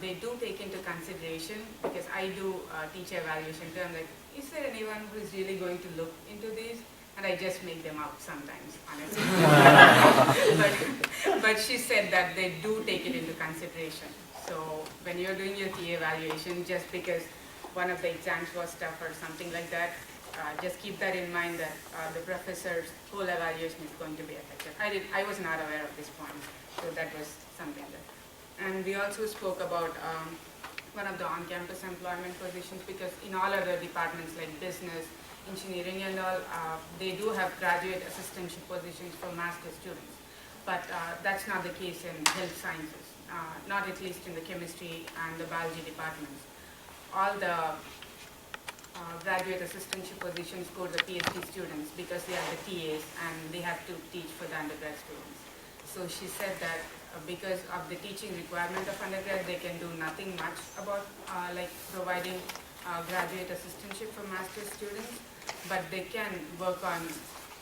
S20: they do take into consideration, because I do teacher evaluation too. I'm like, is there anyone who is really going to look into these? And I just make them up sometimes, honestly. but she said that they do take it into consideration. So when you're doing your TA evaluation, just because one of the exams was tough or something like that, just keep that in mind that the professor's whole evaluation is going to be affected. I was not aware of this point, so that was something that. And we also spoke about one of the on-campus employment positions, because in all other departments like business, engineering and all, they do have graduate assistantship positions for master's students. But that's not the case in health sciences, not at least in the chemistry and the biology departments. All the graduate assistantship positions go to the PhD students because they are the TAs and they have to teach for the undergrad students. So she said that because of the teaching requirement of undergrad, they can do nothing much about like providing graduate assistantship for master's students, but they can work on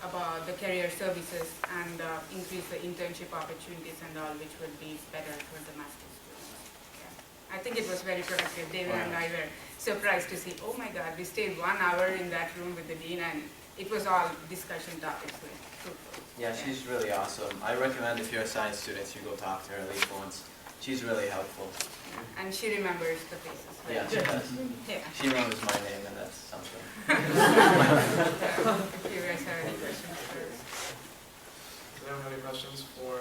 S20: about the career services and increase the internship opportunities and all, which would be better for the master's students. Yeah. I think it was very productive. David and I were surprised to see, oh my God, we stayed 1 hour in that room with the dean, and it was all discussion topics.
S17: Yeah, she's really awesome. I recommend if you're a science student, you go talk to her at least once. She's really helpful.
S20: And she remembers the faces.
S17: Yeah, she does.
S20: Yeah.
S17: She remembers my name, and that's something.
S20: If you guys have any questions for us.
S1: Does anyone have any questions for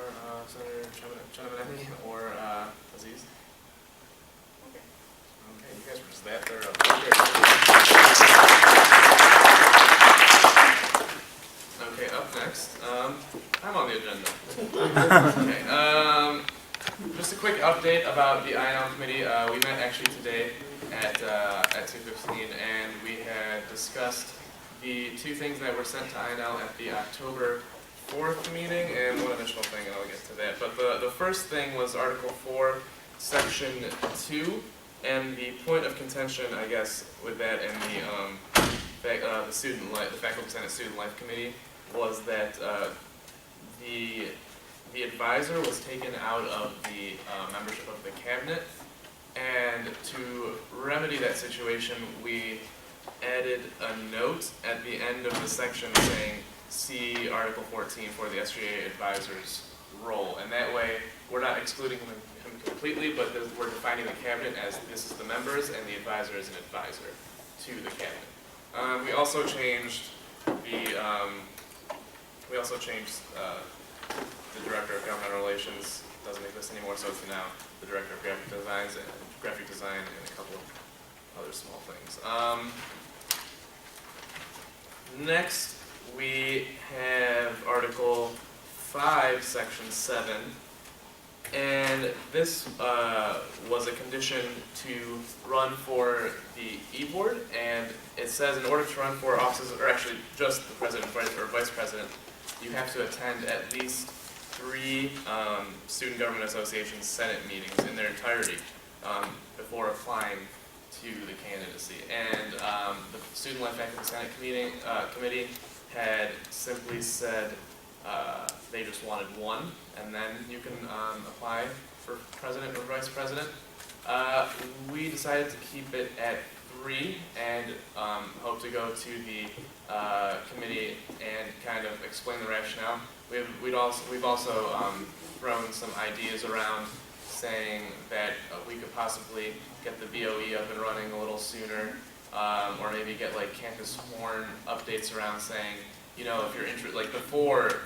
S1: Senator Cheneveni or Aziz? Okay. Okay, you guys were just that thorough. Okay, up next, I'm on the agenda. Okay, just a quick update about the INL committee. We met actually today at 2:15, and we had discussed the 2 things that were sent to INL at the October 4th meeting, and one additional thing, and I'll get to that. But the first thing was Article 4, Section 2, and the point of contention, I guess, with that and the student life, the Faculty Senate Student Life Committee, was that the advisor was taken out of the membership of the cabinet, and to remedy that situation, we added a note at the end of the section saying, see Article 14 for the SGA advisor's role, and that way we're not excluding him completely, but we're defining the cabinet as this is the members and the advisor is an advisor to the cabinet. We also changed the director of governmental relations. Doesn't exist anymore, so it's now the director of graphic design and a couple of other small things. Next, we have Article 5, Section 7, and this was a condition to run for the E-Board, and it says in order to run for offices, or actually just the president or vice president, you have to attend at least 3 Student Government Association Senate meetings in their entirety before applying to the candidacy. And the Student Life Faculty Senate Committee had simply said they just wanted 1, and then you can apply for president or vice president. We decided to keep it at 3 and hope to go to the committee and kind of explain the rationale. We've also thrown some ideas around, saying that we could possibly get the BOE up and running a little sooner, or maybe get like campus horn updates around saying, you know, if you're interested, like before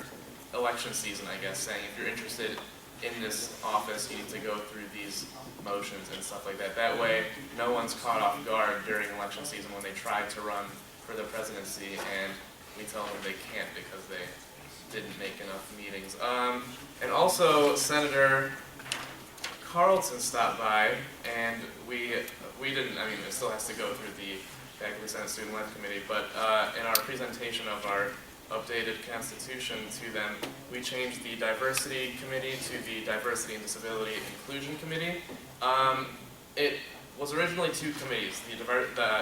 S1: election season, I guess, saying if you're interested in this office, you need to go through these motions and stuff like that. That way, no one's caught off guard during election season when they try to run for the presidency and we tell them they can't because they didn't make enough meetings. And also, Senator Carlton stopped by, and we didn't, I mean, it still has to go through the Faculty Senate Student Life Committee, but in our presentation of our updated constitution to them, we changed the Diversity Committee to the Diversity and Disability Inclusion Committee. It was originally two committees, the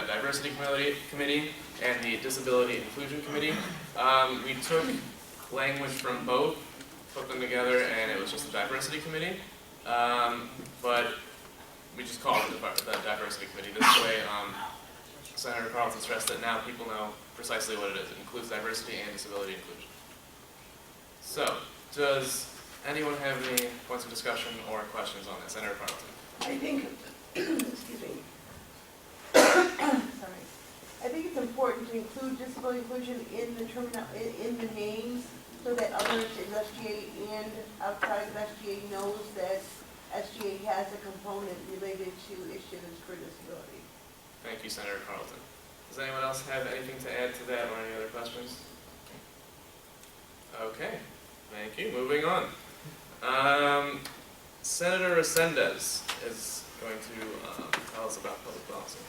S1: Diversity Committee and the Disability Inclusion Committee. We took language from both, put them together, and it was just the Diversity Committee. But we just call it the Diversity Committee. This way, Senator Carlton stressed that now people know precisely what it is. It includes diversity and disability inclusion. So, does anyone have any points of discussion or questions on that? Senator Carlton.
S21: I think, excuse me. Sorry. I think it's important to include disability inclusion in the in the names, so that others in SGA and outside of SGA knows that SGA has a component related to issues for disability.
S1: Thank you, Senator Carlton. Does anyone else have anything to add to that or any other questions? Okay, thank you. Moving on. Senator Resendez is going to tell us about public policy.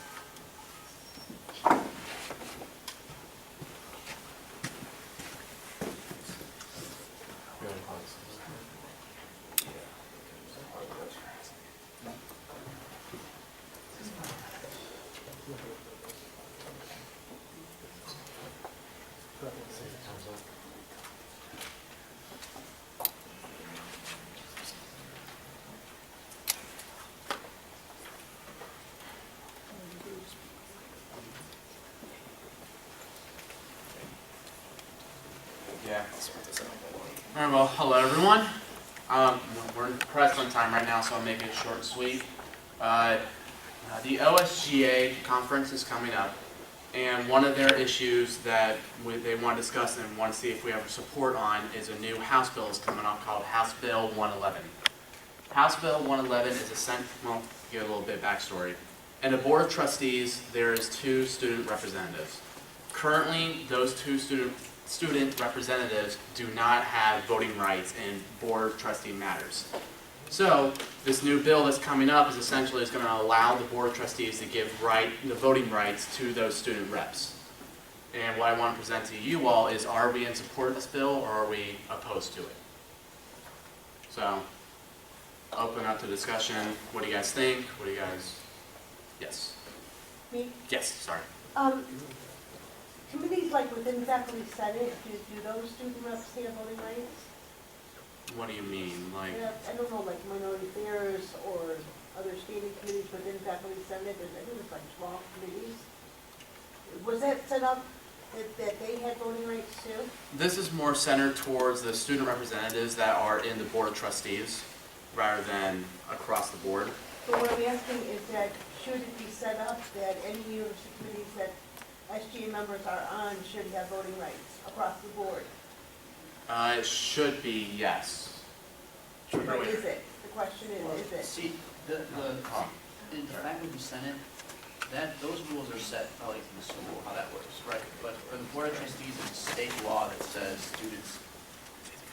S4: Yeah. All right, well, hello everyone. We're pressed on time right now, so I'll make it short and sweet. The OSGA conference is coming up, and one of their issues that they want to discuss and want to see if we have support on is a new House bill that's coming up called House Bill 111. House Bill 111 is well, give a little bit of backstory. In the Board of Trustees, there's 2 student representatives. Currently, those 2 student representatives do not have voting rights in board trustee matters. So this new bill that's coming up is essentially going to allow the board of trustees to give the voting rights to those student reps. And what I want to present to you all is, are we in support of this bill or are we opposed to it? So open up to discussion. What do you guys think? What do you guys? Yes.
S21: Me?
S4: Yes, sorry.
S21: Committees like within faculty senate, do those student reps have voting rights?
S4: What do you mean? Like,
S21: I don't know, like minority affairs or other standing committees within faculty senate, I think it's like 12 committees. Was that set up that they had voting rights too?
S4: this is more centered towards the student representatives that are in the board of trustees rather than across the board.
S21: So what I'm asking is that should it be set up that any university committees that SGA members are on should have voting rights across the board?
S4: It should be, yes.
S21: Or is it? The question is it?
S4: See, in the faculty senate, those rules are set by like the school, how that works, right? But for the board of trustees, it's state law that says students.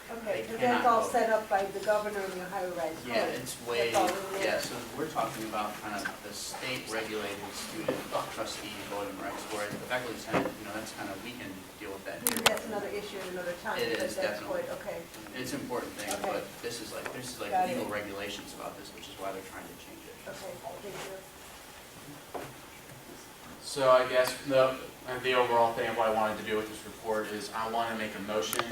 S21: Okay,
S4: They
S21: but that's
S4: cannot
S21: all
S4: vote.
S21: set up by the governor and the Ohio Revised Code.
S4: Yeah, it's way,
S21: That's all in there.
S4: yeah, so we're talking about kind of the state regulated student trustee voting rights, whereas the faculty senate, that's kind of, we can deal with that here.
S21: That's another issue at another time.
S4: It
S21: but
S4: is,
S21: that's
S4: definitely.
S21: quite- Okay.
S4: It's an important thing,
S21: Okay.
S4: but there's
S21: Got
S4: legal
S21: it.
S4: regulations about this, which is why they're trying to change it.
S21: Okay, thank you.
S4: So I guess the overall thing of what I wanted to do with this report is I want to make a motion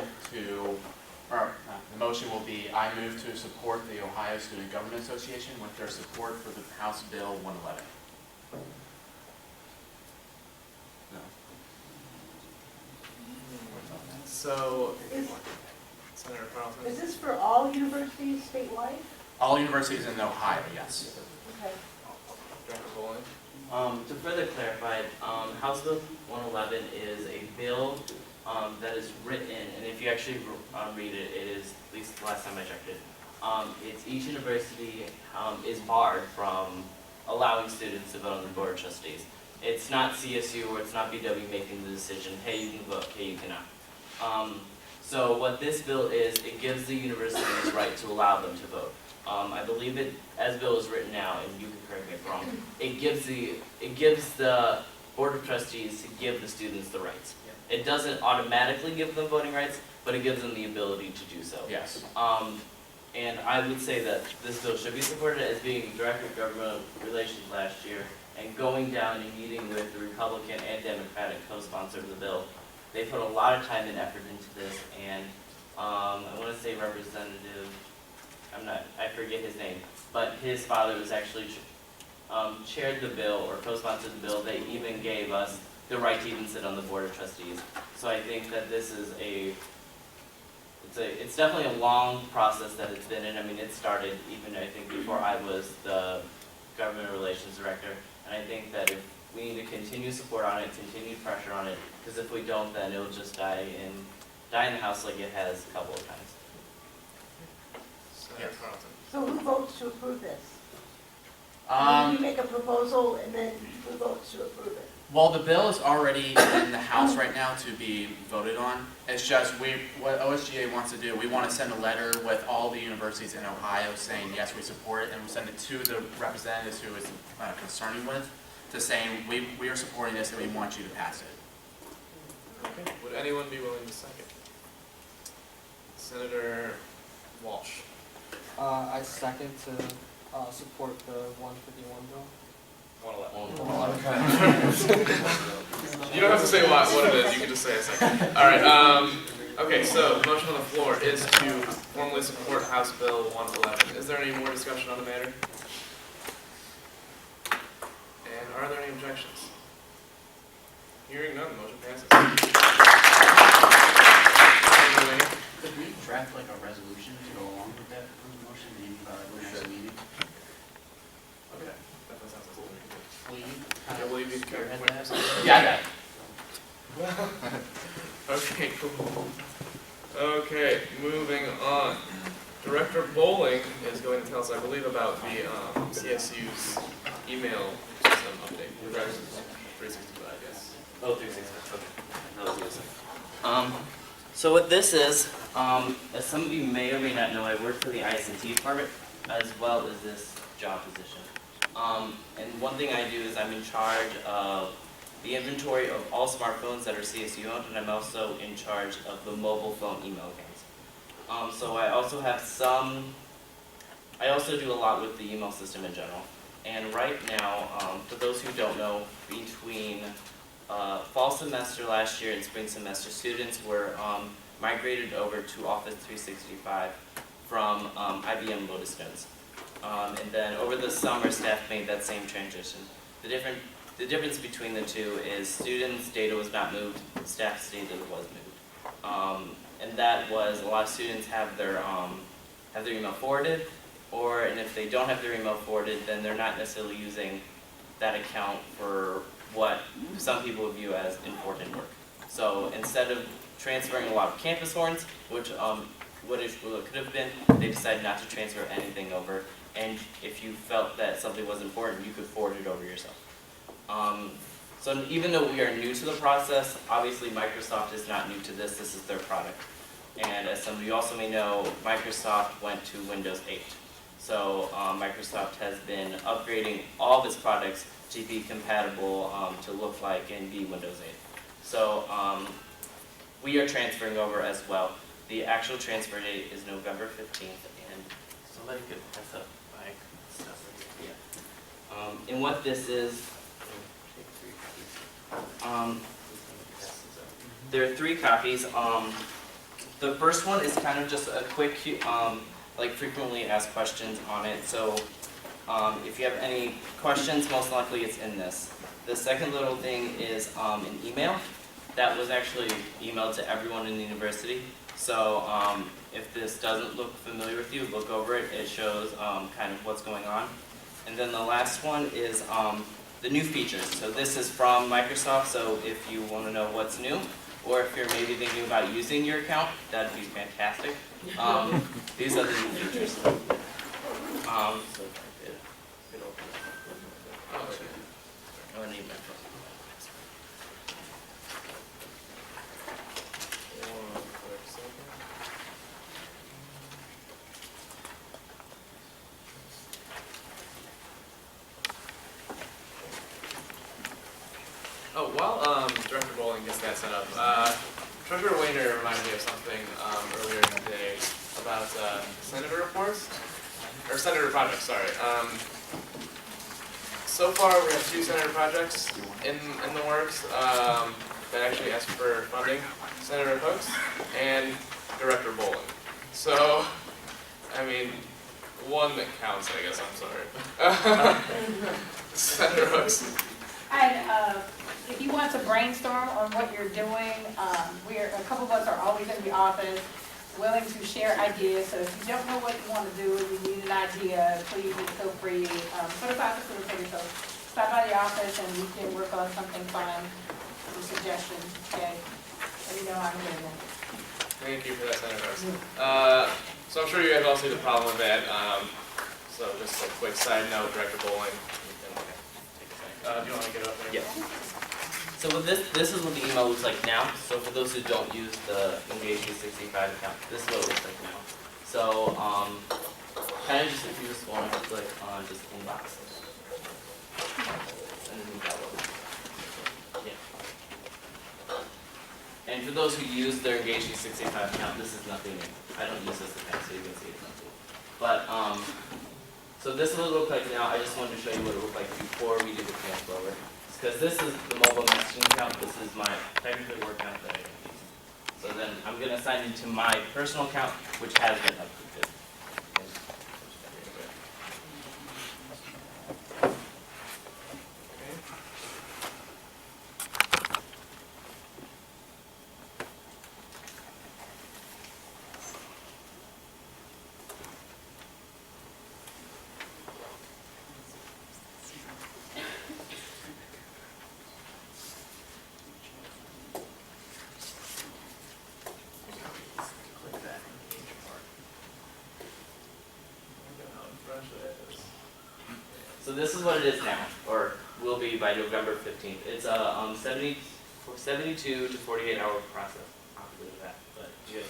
S4: the motion will be, I move to support the Ohio Student Government Association with their support for the House Bill 111.
S1: So, Senator Carlton.
S21: Is this for all universities statewide?
S4: All universities in Ohio, yes.
S21: Okay.
S1: Director Bowling.
S22: To further clarify, House Bill 111 is a bill that is written, and if you actually read it, it is, at least the last time I checked it, it's each university is barred from allowing students to vote on the board of trustees. It's not CSU or it's not BW making the decision, hey, you can vote, hey, you cannot. So what this bill is, it gives the universities right to allow them to vote. I believe it, as bill is written now, and you can correct me if wrong, it gives the Board of Trustees to give the students the rights. It doesn't automatically give them voting rights, but it gives them the ability to do so.
S4: Yes.
S22: And I would say that this bill should be supported as being Director of Government Relations last year and going down and meeting with the Republican and Democratic co-sponsor of the bill. They put a lot of time and effort into this, and I want to say Representative, I forget his name, but his father was actually chaired the bill or co-sponsored the bill. They even gave us the right to even sit on the Board of Trustees. So I think that this is it's definitely a long process that it's been in. I mean, it started even, I think, before I was the Government Relations Director. And I think that if we need to continue support on it, continue pressure on it, because if we don't, then it'll just die in the House like it has a couple of times.
S1: Senator Carlton.
S21: So who votes to approve this?
S4: Um,
S21: We make a proposal and then who votes to approve it?
S4: Well, the bill is already in the House right now to be voted on. It's just what OSGA wants to do, we want to send a letter with all the universities in Ohio saying, yes, we support it, and we send it to the representatives who it's concerning with, to saying, we are supporting this and we want you to pass it.
S1: Okay. Would anyone be willing to second? Senator Walsh.
S2: I second to support the 151 bill.
S1: 111. You don't have to say what it is, you can just say a second. Alright, okay, so the motion on the floor is to formally support House Bill 111. Is there any more discussion on the matter? And are there any objections? Hearing none, the motion passes.
S4: Could we draft like a resolution to go along with that motion, maybe by the next meeting?
S1: Okay, that sounds like something we can do.
S4: I
S1: believe you can.
S4: Yeah, I got it.
S1: Okay, cool. Okay, moving on. Director Bowling is going to tell us, I believe, about the CSU's email system update. 365, yes.
S22: Oh, 365. Okay. That was easy. So what this is, as some of you may or may not know, I work for the IS&T department as well as this job position. And one thing I do is I'm in charge of the inventory of all smartphones that are CSU owned, and I'm also in charge of the mobile phone email accounts. So I also have I also do a lot with the email system in general. And right now, for those who don't know, between fall semester last year and spring semester, students were migrated over to Office 365 from IBM Lotus Notes. And then over the summer, staff made that same transition. The difference between the two is students' data was not moved, staff's data was moved. And that was, a lot of students have their email forwarded, and if they don't have their email forwarded, then they're not necessarily using that account for what some people view as important work. So instead of transferring a lot of campus forms, which what it could have been, they decided not to transfer anything over. And if you felt that something was important, you could forward it over yourself. So even though we are new to the process, obviously Microsoft is not new to this. This is their product. And as some of you also may know, Microsoft went to Windows 8. So Microsoft has been upgrading all of its products to be compatible to look like and be Windows 8. So we are transferring over as well. The actual transfer date is November 15th, and somebody could pass up my stuff right here. Yeah. And what this is, there are 3 copies. The first one is kind of just a quick, like frequently asked questions on it. So if you have any questions, most likely it's in this. The second little thing is an email that was actually emailed to everyone in the university. So if this doesn't look familiar with you, look over it. It shows kind of what's going on. And then the last one is the new features. So this is from Microsoft, so if you want to know what's new, or if you're maybe thinking about using your account, that'd be fantastic. These are the new features. So if I could open it. Oh, I need my phone.
S1: Oh, while Director Bowling gets that set up, Treasurer Wayner reminded me of something earlier today about senator reports, or senator projects, sorry. So far, we have 2 senator projects in the works that actually ask for funding, Senator Hooks and Director Bowling. So, I mean, one that counts, I guess, I'm sorry. Senator Hooks.
S5: And if you want to brainstorm on what you're doing, a couple of us are always in the office, willing to share ideas. So if you don't know what you want to do, you need an idea, please feel free. Certified facilitator, so stop by the office and we can work on something fun, some suggestions. Okay, let me know how I'm doing that.
S1: Thank you for that, Senator Hooks. So I'm sure you guys all see the problem with that. So just a quick side note, Director Bowling. Do you want to get it up there?
S22: Yeah. So with this is what the email looks like now. So for those who don't use the Engage 365 account, this is what it looks like now. So kind of just if you just want to click on just inbox and then move that over. Yeah. And for those who use their Engage 365 account, this is nothing new. I don't use this account, so you can see it's nothing. But so this is what it looks like now. I just wanted to show you what it looked like before we did the transfer over. Because this is the mobile messaging account. This is my technically work account that I don't use. So then I'm going to assign it to my personal account, which has been updated. So this is what it is now, or will be by November 15th. It's a 72 to 48 hour process. I'll believe that, but yeah.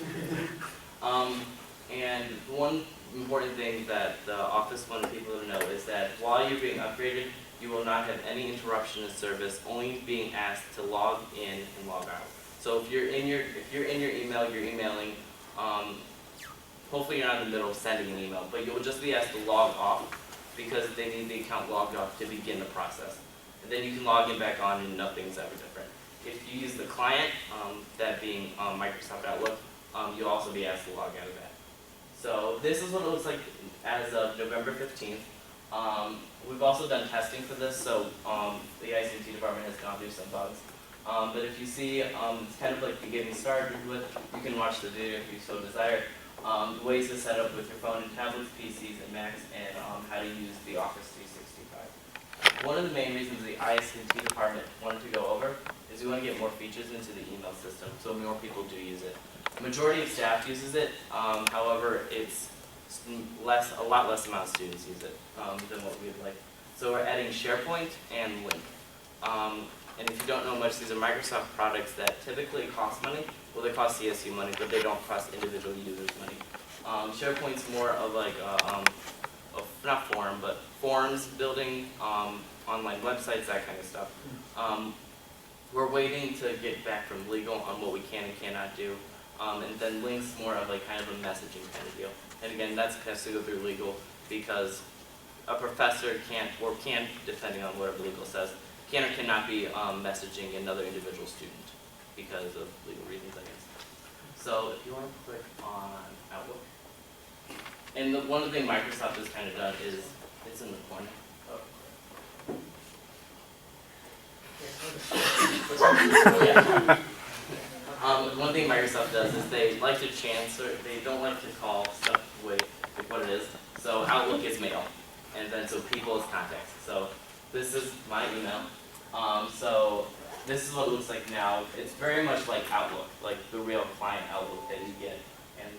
S22: And one important thing that the office wanted people to know is that while you're being upgraded, you will not have any interruption in service, only being asked to log in and log out. So if you're in your email, you're emailing, hopefully you're not in the middle of sending an email, but you'll just be asked to log off because they need the account logged off to begin the process. And then you can log in back on and nothing's ever different. If you use the client, that being Microsoft Outlook, you'll also be asked to log out of that. So this is what it looks like as of November 15th. We've also done testing for this, so the ICT department has gone through some bugs. But if you see, it's kind of like the getting started with, you can watch the video if you so desire. Ways to set up with your phone and tablets, PCs, and Macs, and how to use the Office 365. One of the main reasons the ICT department wanted to go over is we want to get more features into the email system, so more people do use it. The majority of staff uses it, however, it's a lot less amount of students use it than what we'd like. So we're adding SharePoint and Link. And if you don't know much, these are Microsoft products that typically cost money. Well, they cost CSU money, but they don't cost individual users money. SharePoint's more of like not forum, but forums building, online websites, that kind of stuff. We're waiting to get back from legal on what we can and cannot do. And then Link's more of like kind of a messaging kind of deal. And again, that has to go through legal because a professor can't, or can, depending on whatever legal says, can or cannot be messaging another individual student because of legal reasons, I guess. So if you want to click on Outlook, and one of the things Microsoft has kind of done is, it's in the corner. One thing Microsoft does is they like to they don't like to call stuff with what it is. So Outlook is mail, and then so people is contacts. So this is my email. So this is what it looks like now. It's very much like Outlook, like the real client Outlook that you get. And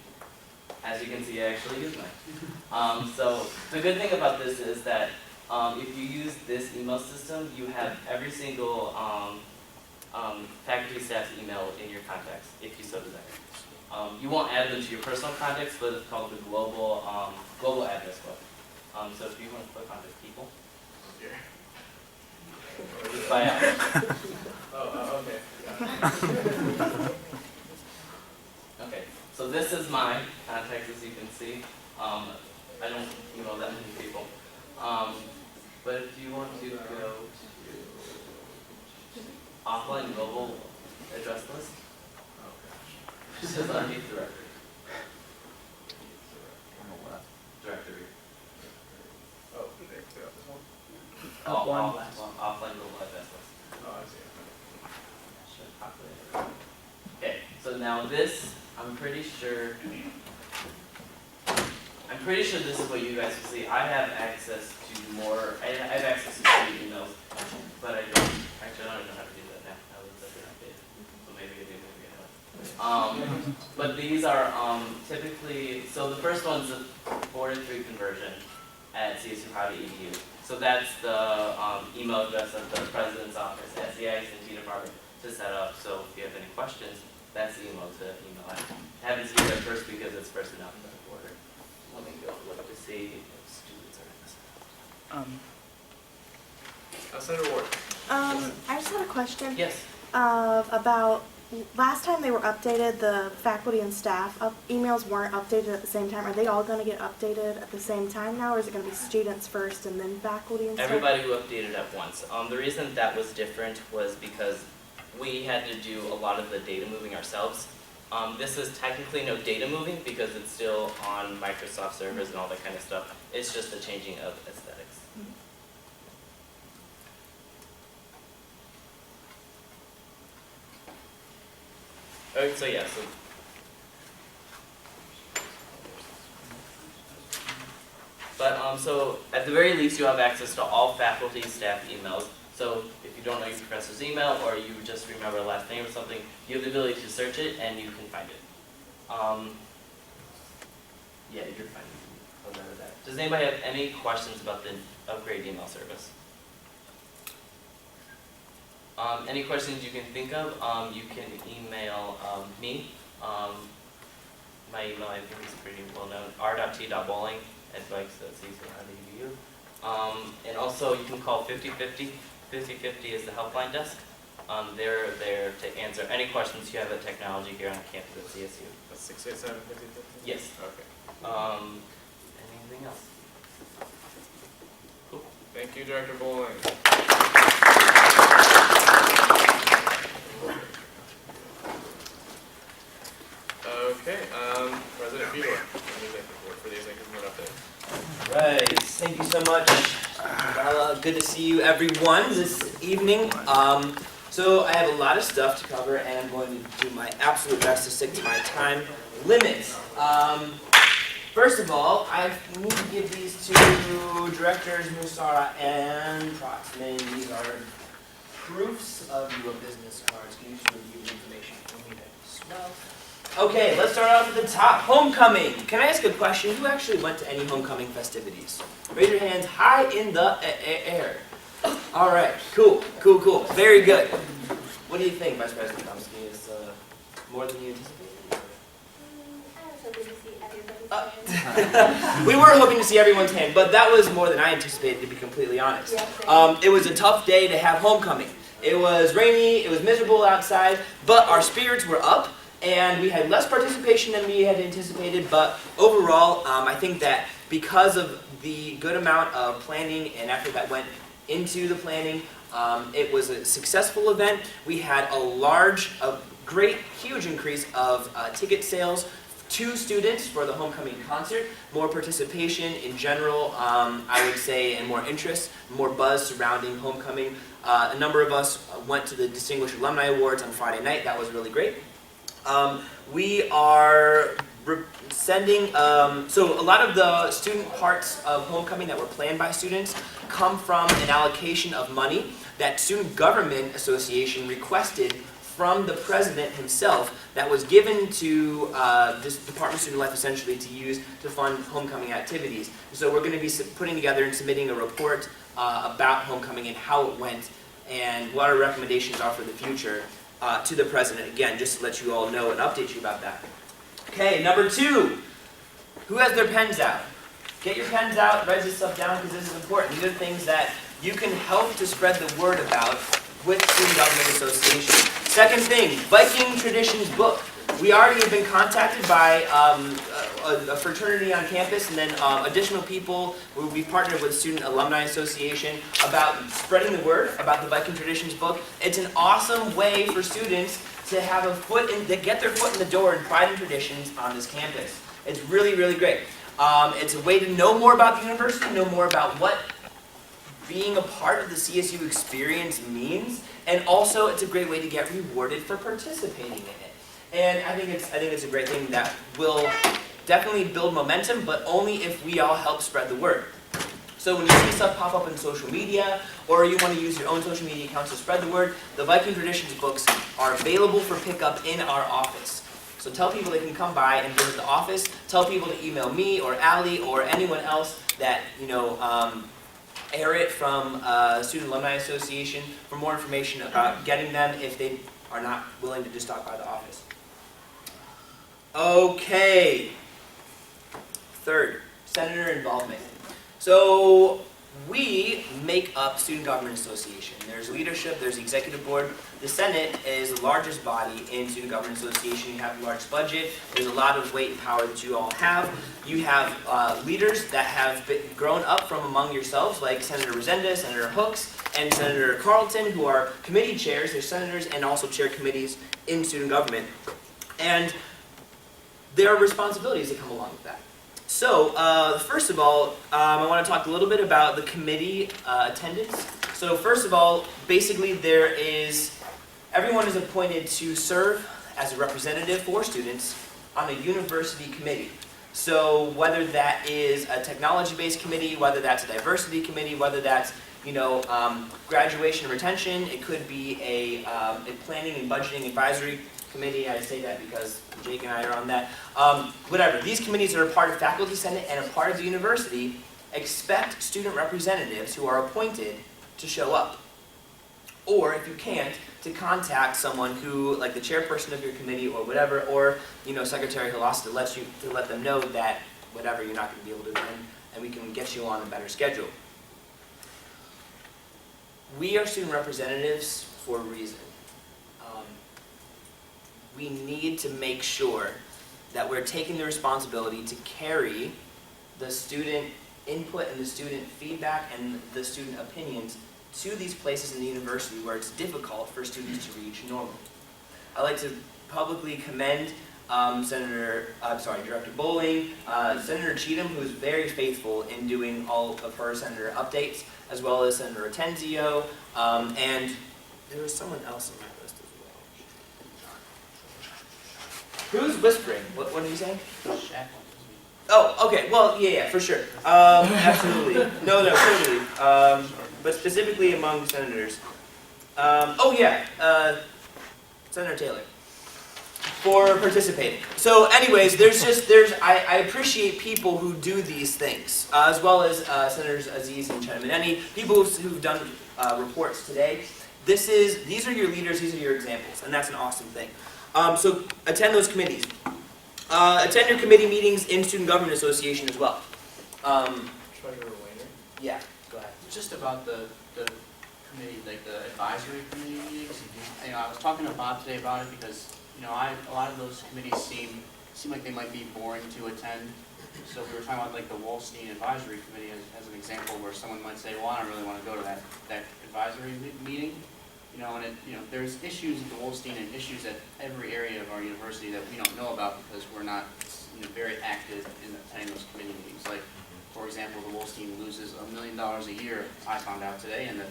S22: as you can see, I actually use mine. So the good thing about this is that if you use this email system, you have every single faculty staff's email in your contacts, if you so desire. You won't add them to your personal contacts, but it's called the global address book. So if you want to click on the people, or just by Okay, so this is my contacts, as you can see. I don't email that many people. But if you want to go to offline global address list, this is underneath directory. Directory.
S1: Oh, they clear out this one?
S22: Offline global address list.
S1: Oh, I see.
S22: Should populate. Okay, so now this, I'm pretty sure this is what you guys will see. I have access to more, I have access to three emails, but I don't even know how to do that now. That was such an update. So maybe I do, maybe I don't. But these are typically, so the first one's the 4-to-3 conversion at csu.edu. So that's the email address of the president's office, SGA and department to set up. So if you have any questions, that's the email to email. I haven't seen it first because it's first in alphabetical order. Let me go look to see if students are in this.
S1: Senator Ward.
S7: I just had a question.
S22: Yes.
S7: About last time they were updated, the faculty and staff emails weren't updated at the same time. Are they all going to get updated at the same time now, or is it going to be students first and then faculty and staff?
S22: Everybody who updated at once. The reason that was different was because we had to do a lot of the data moving ourselves. This is technically no data moving because it's still on Microsoft servers and all that kind of stuff. It's just the changing of aesthetics. Okay, so yeah, so at the very least you have access to all faculty staff emails. So if you don't know your professor's email or you just remember a last name or something, you have the ability to search it and you can find it. Yeah, you're fine. I'll go with that. Does anybody have any questions about the upgrade email service? Any questions you can think of, you can email me. My email, I think, is pretty well known, r.t.bowling@bikes.csu.edu. And also you can call 5050. 5050 is the helpline desk. They're there to answer any questions you have at technology here on campus at CSU.
S1: 687-5050?
S22: Yes.
S1: Okay.
S22: Anything else?
S1: Cool. Thank you, Director Bowling. Okay, President Fedor for the executive board update.
S6: Right, thank you so much. Good to see you everyone this evening. So I have a lot of stuff to cover and I'm going to do my absolute best to stick to my time limit. First of all, I need to give these to Directors Musara and Proxman. These are proofs of your business cards. Can you just review the information for me as well? Okay, let's start off at the top. Homecoming. Can I ask a question? Who actually went to any homecoming festivities? Raise your hands high in the air. All right, cool. Very good. What do you think, Vice President Chomsky? Is more than you anticipated?
S3: I was hoping to see everybody's
S6: We were hoping to see everyone's hand, but that was more than I anticipated, to be completely honest. It was a tough day to have homecoming. It was rainy, it was miserable outside, but our spirits were up. And we had less participation than we had anticipated, but overall, I think that because of the good amount of planning and effort that went into the planning, it was a successful event. We had a great, huge increase of ticket sales to students for the homecoming concert, more participation in general, I would say, and more interest, more buzz surrounding homecoming. A number of us went to the Distinguished Alumni Awards on Friday night. That was really great. We are sending, so a lot of the student parts of homecoming that were planned by students come from an allocation of money that Student Government Association requested from the president himself that was given to this Department of Student Life essentially to use to fund homecoming activities. So we're going to be putting together and submitting a report about homecoming and how it went and what our recommendations are for the future. To the president, again, just to let you all know and update you about that. Okay, number 2. Who has their pens out? Get your pens out, write this stuff down because this is important. These are things that you can help to spread the word about with Student Government Association. Second thing, Viking Traditions book. We already have been contacted by a fraternity on campus, and then additional people. We've partnered with Student Alumni Association about spreading the word about the Viking Traditions book. It's an awesome way for students to have to get their foot in the door in Pride and Traditions on this campus. It's really, really great. It's a way to know more about the university, know more about what being a part of the CSU experience means, and also it's a great way to get rewarded for participating in it. And I think it's a great thing that will definitely build momentum, but only if we all help spread the word. So when you see stuff pop up on social media, or you want to use your own social media accounts to spread the word, the Viking Traditions books are available for pickup in our office. So tell people they can come by and visit the office. Tell people to email me or Allie or anyone else that Eric from Student Alumni Association for more information about getting them if they are not willing to just stop by the office. Okay. Third, senator involvement. So we make up Student Government Association. There's leadership, there's the executive board. The Senate is the largest body in Student Government Association. You have a large budget. There's a lot of weight and power that you all have. You have leaders that have grown up from among yourselves, like Senator Resendez, Senator Hooks, and Senator Carlton, who are committee chairs. They're senators and also chair committees in student government. And there are responsibilities that come along with that. So, first of all, I want to talk a little bit about the committee attendance. So first of all, basically everyone is appointed to serve as a representative for students on a university committee. So whether that is a technology-based committee, whether that's a diversity committee, whether that's graduation and retention, it could be a planning and budgeting advisory committee. I say that because Jake and I are on that. Whatever. These committees that are part of Faculty Senate and a part of the university expect student representatives who are appointed to show up. Or if you can't, to contact someone who, like the chairperson of your committee or whatever, or Secretary Halas to let them know that whatever you're not going to be able to attend, and we can get you on a better schedule. We are student representatives for a reason. We need to make sure that we're taking the responsibility to carry the student input and the student feedback and the student opinions to these places in the university where it's difficult for students to reach normally. I'd like to publicly commend Director Bowling, Senator Cheatham, who is very faithful in doing all of her senator updates, as well as Senator Attenzio, and there was someone else on my list as well. Who's whispering? What are you saying? Oh, okay. Well, yeah, for sure. Absolutely. No, totally. But specifically among senators. Senator Taylor, for participating. So anyways, I appreciate people who do these things, as well as Senators Aziz and Chinamaneni, people who've done reports today. These are your leaders, these are your examples, and that's an awesome thing. So attend those committees. Attend your committee meetings in Student Government Association as well.
S1: Treasurer Wainer?
S6: Yeah, go ahead.
S4: Just about the committee, like the advisory committee meetings. I was talking to Bob today about it because a lot of those committees seem like they might be boring to attend. So we were talking about like the Wolstein Advisory Committee as an example where someone might say, well, I don't really want to go to that advisory meeting. And there's issues at the Wolstein and issues at every area of our university that we don't know about because we're not very active in attending those committee meetings. Like, for example, the Wolstein loses $1 million a year, I found out today, and the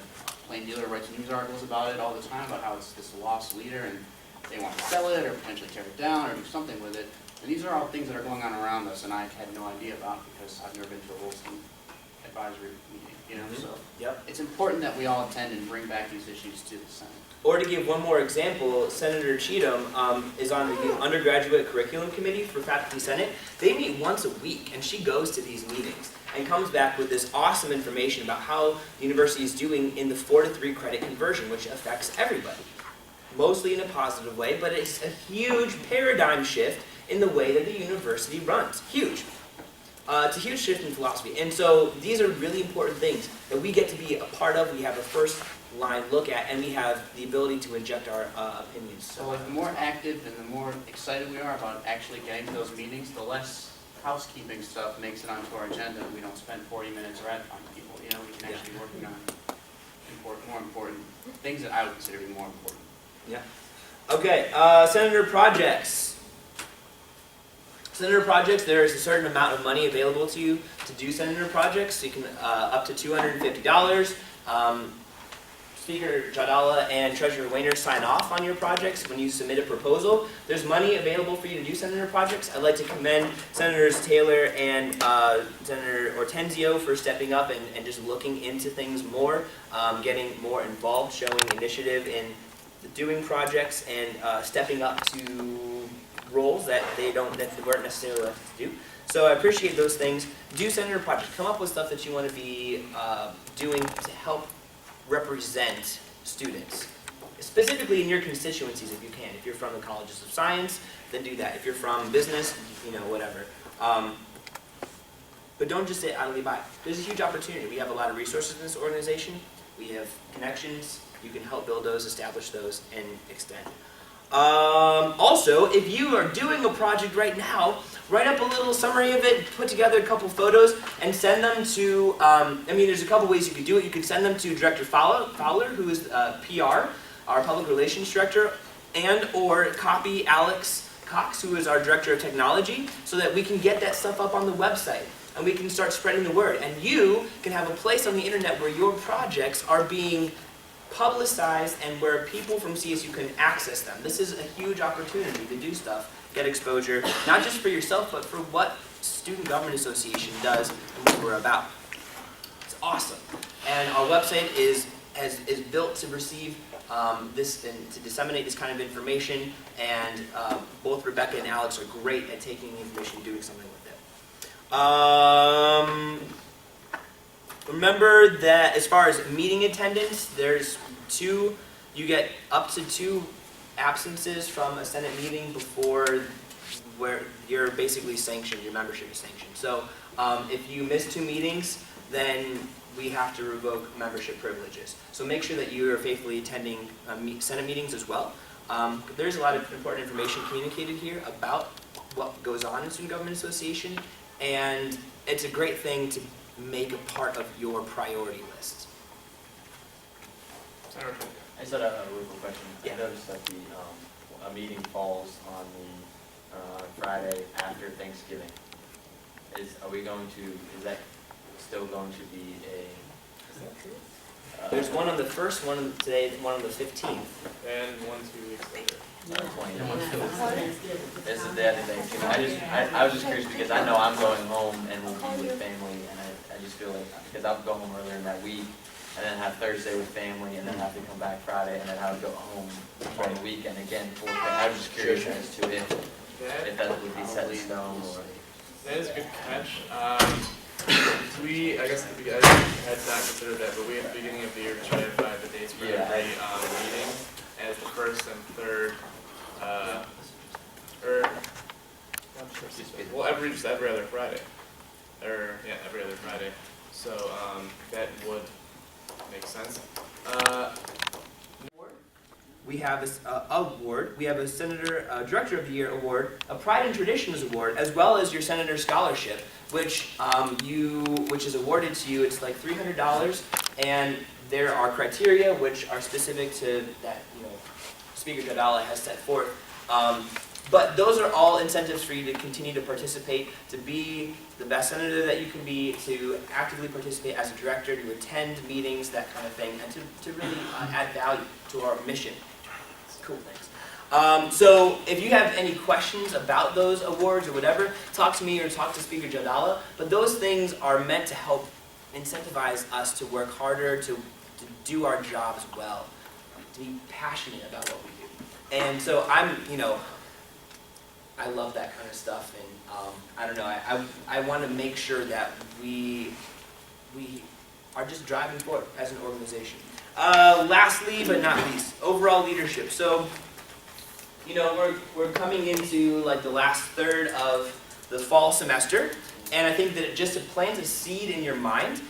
S4: Plain Dealer writes news articles about it all the time, about how it's this lost leader and they want to sell it or potentially tear it down or do something with it. And these are all things that are going on around us and I had no idea about because I've never been to a Wolstein advisory meeting. So it's important that we all attend and bring back these issues to the Senate.
S6: Or to give one more example, Senator Cheatham is on the undergraduate curriculum committee for Faculty Senate. They meet once a week, and she goes to these meetings and comes back with this awesome information about how the university is doing in the 4-to-3 credit conversion, which affects everybody. Mostly in a positive way, but it's a huge paradigm shift in the way that the university runs. Huge. It's a huge shift in philosophy. And so these are really important things that we get to be a part of. We have a first line look at, and we have the ability to inject our opinions.
S4: So the more active and the more excited we are about actually getting to those meetings, the less housekeeping stuff makes it onto our agenda. We don't spend 40 minutes on people, you know, we can actually be working on more important things that I would consider to be more important.
S6: Yeah. Okay, Senator projects. Senator projects, there is a certain amount of money available to you to do senator projects. So you can, up to $250. Speaker Jadala and Treasurer Weiner sign off on your projects when you submit a proposal. There's money available for you to do senator projects. I'd like to commend Senators Taylor and Senator Ortenzio for stepping up and just looking into things more, getting more involved, showing initiative in doing projects, and stepping up to roles that they weren't necessarily elected to do. So I appreciate those things. Do senator projects. Come up with stuff that you want to be doing to help represent students, specifically in your constituencies if you can. If you're from the colleges of science, then do that. If you're from business, you know, whatever. But don't just sit idly by. There's a huge opportunity. We have a lot of resources in this organization. We have connections. You can help build those, establish those, and extend. Also, if you are doing a project right now, write up a little summary of it, put together a couple photos, and send them to, there's a couple ways you could do it. You could send them to Director Fowler, who is PR, our Public Relations Director, and or copy Alex Cox, who is our Director of Technology, so that we can get that stuff up on the website, and we can start spreading the word. And you can have a place on the internet where your projects are being publicized and where people from CSU can access them. This is a huge opportunity to do stuff, get exposure, not just for yourself, but for what Student Government Association does and what we're about. It's awesome. And our website is built to receive this and to disseminate this kind of information, and both Rebecca and Alex are great at taking the information and doing something with it. Remember that as far as meeting attendance, you get up to 2 absences from a Senate meeting before where you're basically sanctioned, your membership is sanctioned. So if you miss 2 meetings, then we have to revoke membership privileges. So make sure that you are faithfully attending Senate meetings as well. There's a lot of important information communicated here about what goes on in Student Government Association, and it's a great thing to make a part of your priority list.
S22: I just had a real quick question.
S6: Yeah.
S22: I noticed that a meeting falls on the Friday after Thanksgiving. Is that still going to be is that true?
S6: There's one on the 1st, one today, one on the 15th.
S1: And 1 2 weeks later.
S22: 20. This is the other Thanksgiving. I was just curious because I know I'm going home and we'll be with family, and I just feel like, because I'll go home earlier in that week, and then have Thursday with family, and then have to come back Friday, and then have to go home for the weekend again. I was just curious as to if that would be set in stone or.
S1: That is a good catch. I guess I had not considered that, but we at the beginning of the year try to find the dates for every meeting as the 1st and 3rd, every other Friday, every other Friday. So that would make sense.
S6: We have a award. We have a Senator Director of the Year award, a Pride and Traditions award, as well as your Senator Scholarship, which is awarded to you. It's like $300, and there are criteria which are specific to that. Speaker Jadala has set forth. But those are all incentives for you to continue to participate, to be the best senator that you can be, to actively participate as a director, to attend meetings, that kind of thing, and to really add value to our mission. It's cool things. So if you have any questions about those awards or whatever, talk to me or talk to Speaker Jadala. But those things are meant to help incentivize us to work harder, to do our jobs well, to be passionate about what we do. And so I love that kind of stuff, and I don't know, I want to make sure that we are just driving forward as an organization. Lastly, but not least, overall leadership. So, we're coming into like the last third of the fall semester, and I think that just to plant a seed in your mind,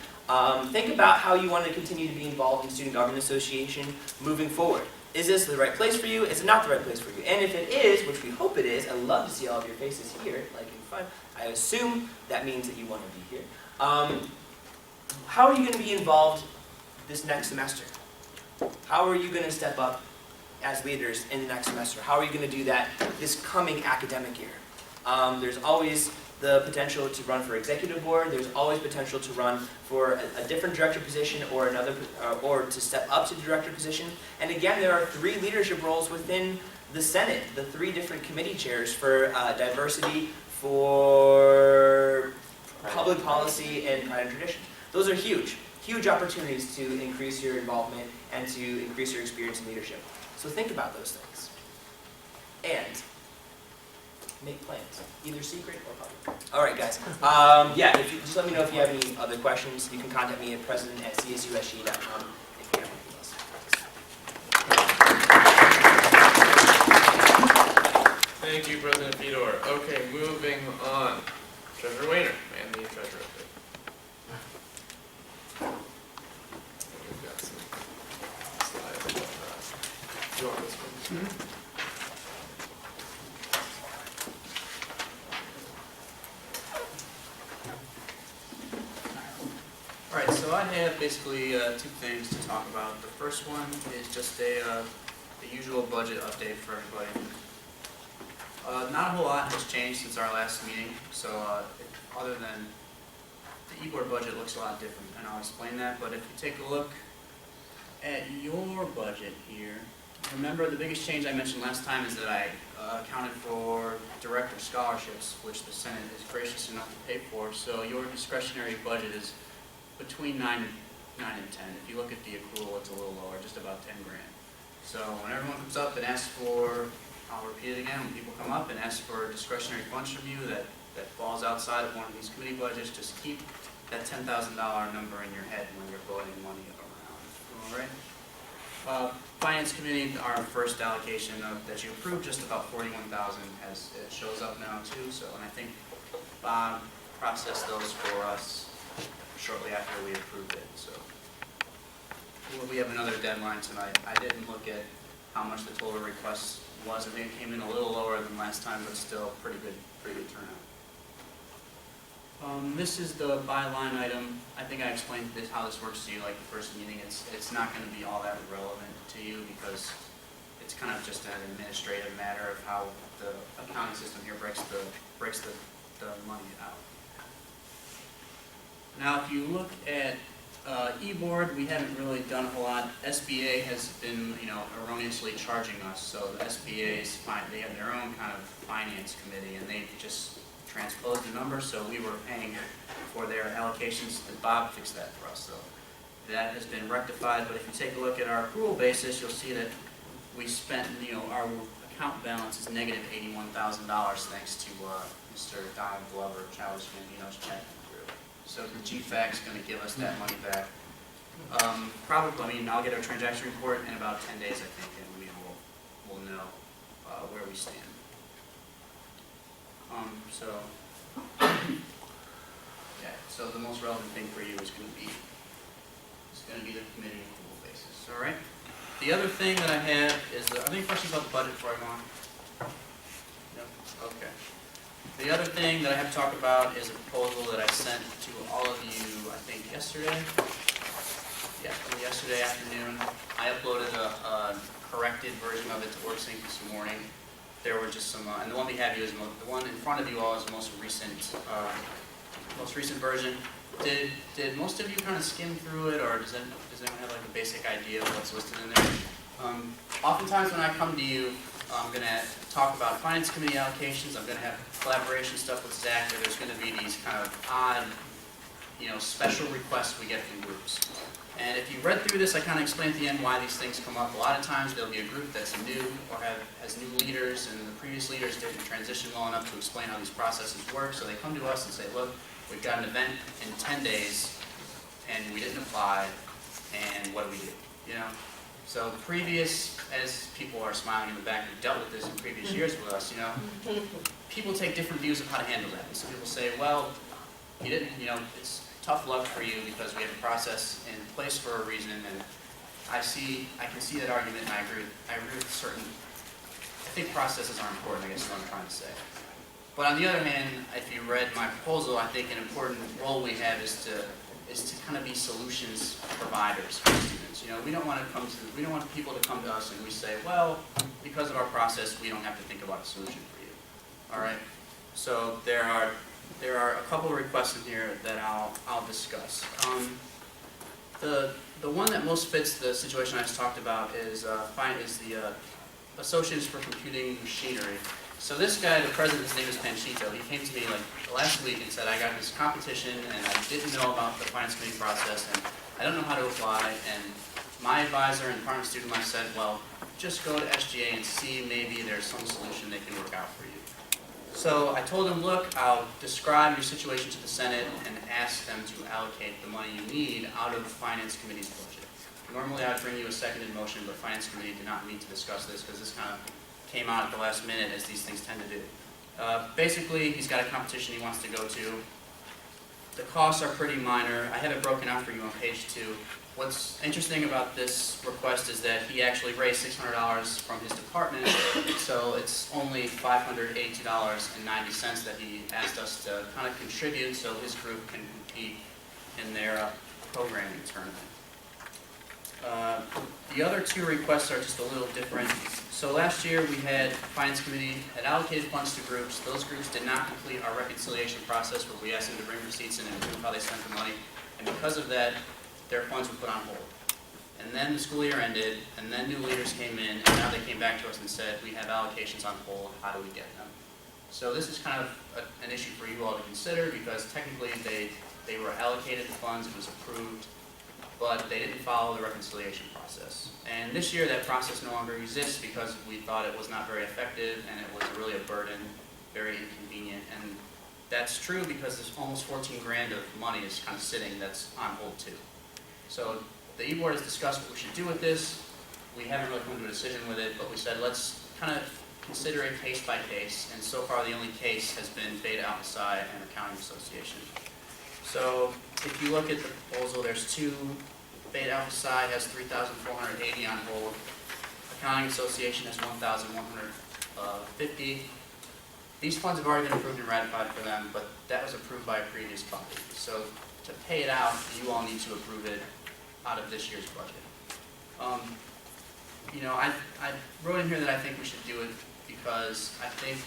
S6: Think about how you want to continue to be involved in Student Government Association moving forward. Is this the right place for you? Is it not the right place for you? And if it is, which we hope it is, I love to see all of your faces here, like in front. I assume that means that you want to be here. How are you going to be involved this next semester? How are you going to step up as leaders in the next semester? How are you going to do that this coming academic year? There's always the potential to run for executive board. There's always potential to run for a different director position or another, or to step up to the director position. And again, there are 3 leadership roles within the Senate, the 3 different committee chairs for diversity, for public policy, and pride and tradition. Those are huge, huge opportunities to increase your involvement and to increase your experience in leadership. So think about those things. And make plans, either secret or public. All right, guys. Yeah, if you, just let me know if you have any other questions. You can contact me at president@csusg.com if you have anything else.
S1: Thank you, President Fedor. Okay, moving on. Treasurer Wayner, man, the treasurer. We've got some slides. Do you want this one? Alright, so I have basically 2 things to talk about. The first one is just the usual budget update for everybody. Not a whole lot has changed since our last meeting, so other than the e-board budget looks a lot different, and I'll explain that. But if you take a look at your budget here, remember the biggest change I mentioned last time is that I accounted for director scholarships, which the Senate is gracious enough to pay for. So your discretionary budget is between 9 and 10. If you look at the accrual, it's a little lower, just about 10 grand. So when everyone comes up and asks for, I'll repeat it again, when people come up and ask for discretionary funds from you that falls outside of one of these committee budgets, just keep that $10,000 number in your head when you're voting money around. All right? Finance Committee, our first allocation that you approved, just about $41,000 it shows up now too. So, and I think Bob processed those for us shortly after we approved it. So we have another deadline tonight. I didn't look at how much the total request was. I think it came in a little lower than last time, but still pretty good turnout. This is the by-line item. I think I explained how this works to you like the first meeting. It's not going to be all that relevant to you because it's kind of just an administrative matter of how the accounting system here breaks the money out. Now, if you look at e-board, we haven't really done a whole lot. SBA has been, erroneously charging us. So the SBA's they have their own kind of finance committee, and they just transposed the number. So we were paying for their allocations, and Bob fixed that for us. So that has been rectified. But if you take a look at our accrual basis, you'll see that we spent, our account balance is negative $81,000 thanks to Mr. Don Glover, Childish Gambino's check. So the GFAC's going to give us that money back. Probably, I'll get our transaction report in about 10 days, I think, and we will know where we stand. So the most relevant thing for you is going to be the committee accrual basis. All right. The other thing that I have is, are there any questions about the budget before I go on? No. Okay. The other thing that I have to talk about is a proposal that I sent to all of you, I think, yesterday. Yeah, yesterday afternoon. I uploaded a corrected version of it to WorkSync this morning. There were just some, and the one we have here is the one in front of you all is the most recent version. Did most of you kind of skim through it, or does anyone have like a basic idea of what's listed in there? Oftentimes when I come to you, I'm going to talk about finance committee allocations. I'm going to have collaboration stuff with Zach. There's going to be these kind of odd, special requests we get from groups. And if you read through this, I kind of explained at the end why these things come up. A lot of times there'll be a group that's new or has new leaders, and the previous leaders didn't transition well enough to explain how these processes work. So they come to us and say, look, we've got an event in 10 days, and we didn't apply, and what do we do? So previous, as people are smiling in the back who dealt with this in previous years with us, people take different views of how to handle that. And some people say, well, you didn't, it's
S8: tough luck for you because we have a process in place for a reason, and I can see that argument, and I agree with certain, I think processes are important, I guess is what I'm trying to say. But on the other hand, if you read my proposal, I think an important role we have is to kind of be solutions providers for students. You know, we don't want people to come to us and we say, well, because of our process, we don't have to think about a solution for you. All right. So there are a couple of requests in here that I'll discuss. The one that most fits the situation I just talked about is the Associates for Computing Machinery. So this guy, the president, his name is Panchito, he came to me like last week and said, I got this competition and I didn't know about the finance committee process and I don't know how to apply. And my advisor and Department of Student Life said, well, just go to SGA and see maybe there's some solution they can work out for you. So I told him, look, I'll describe your situation to the Senate and ask them to allocate the money you need out of the Finance Committee's budget. Normally I would bring you a seconded motion, but Finance Committee did not meet to discuss this because this kind of came out at the last minute, as these things tend to do. Basically, he's got a competition he wants to go to. The costs are pretty minor. I have it broken out for you on page 2. What's interesting about this request is that he actually raised $600 from his department, so it's only $582.90 that he asked us to kind of contribute so his group can compete in their programming tournament. The other 2 requests are just a little different. So last year we had Finance Committee had allocated funds to groups. Those groups did not complete our reconciliation process where we asked them to bring receipts in and prove how they spent the money. And because of that, their funds were put on hold. And then the school year ended, and then new leaders came in, and now they came back to us and said, we have allocations on hold, how do we get them? So this is kind of an issue for you all to consider because technically they were allocated the funds, it was approved, but they didn't follow the reconciliation process. And this year that process no longer exists because we thought it was not very effective and it was really a burden, very inconvenient. And that's true because there's almost 14 grand of money is kind of sitting that's on hold too. So the E-Board has discussed what we should do with this. We haven't really come to a decision with it, but we said let's kind of consider it case by case. And so far the only case has been Beta Alpha Psi and Accounting Association. So if you look at the proposal, there's 2. Beta Alpha Psi has $3,480 on hold. Accounting Association has $1,150. These funds have already been approved and ratified for them, but that was approved by a previous body. So to pay it out, you all need to approve it out of this year's budget. You know, I wrote in here that I think we should do it because I think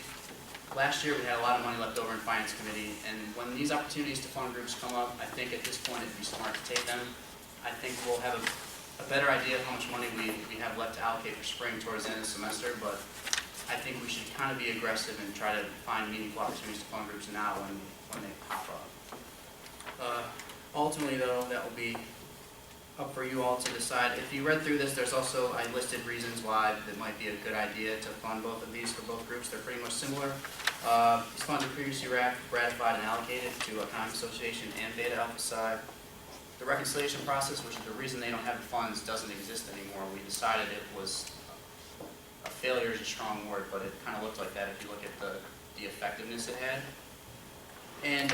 S8: last year we had a lot of money left over in Finance Committee, and when these opportunities to fund groups come up, I think at this point it'd be smart to take them. I think we'll have a better idea of how much money we have left to allocate for spring towards the end of the semester, but I think we should kind of be aggressive and try to find meaningful opportunities to fund groups now when they pop up. Ultimately though, that will be up for you all to decide. If you read through this, there's also, I listed reasons why it might be a good idea to fund both of these for both groups. They're pretty much similar. These funds are previously ratified and allocated to Accounting Association and Beta Alpha Psi. The reconciliation process, which is the reason they don't have the funds, doesn't exist anymore. We decided it was, a failure is a strong word, but it kind of looked like that if you look at the effectiveness it had. And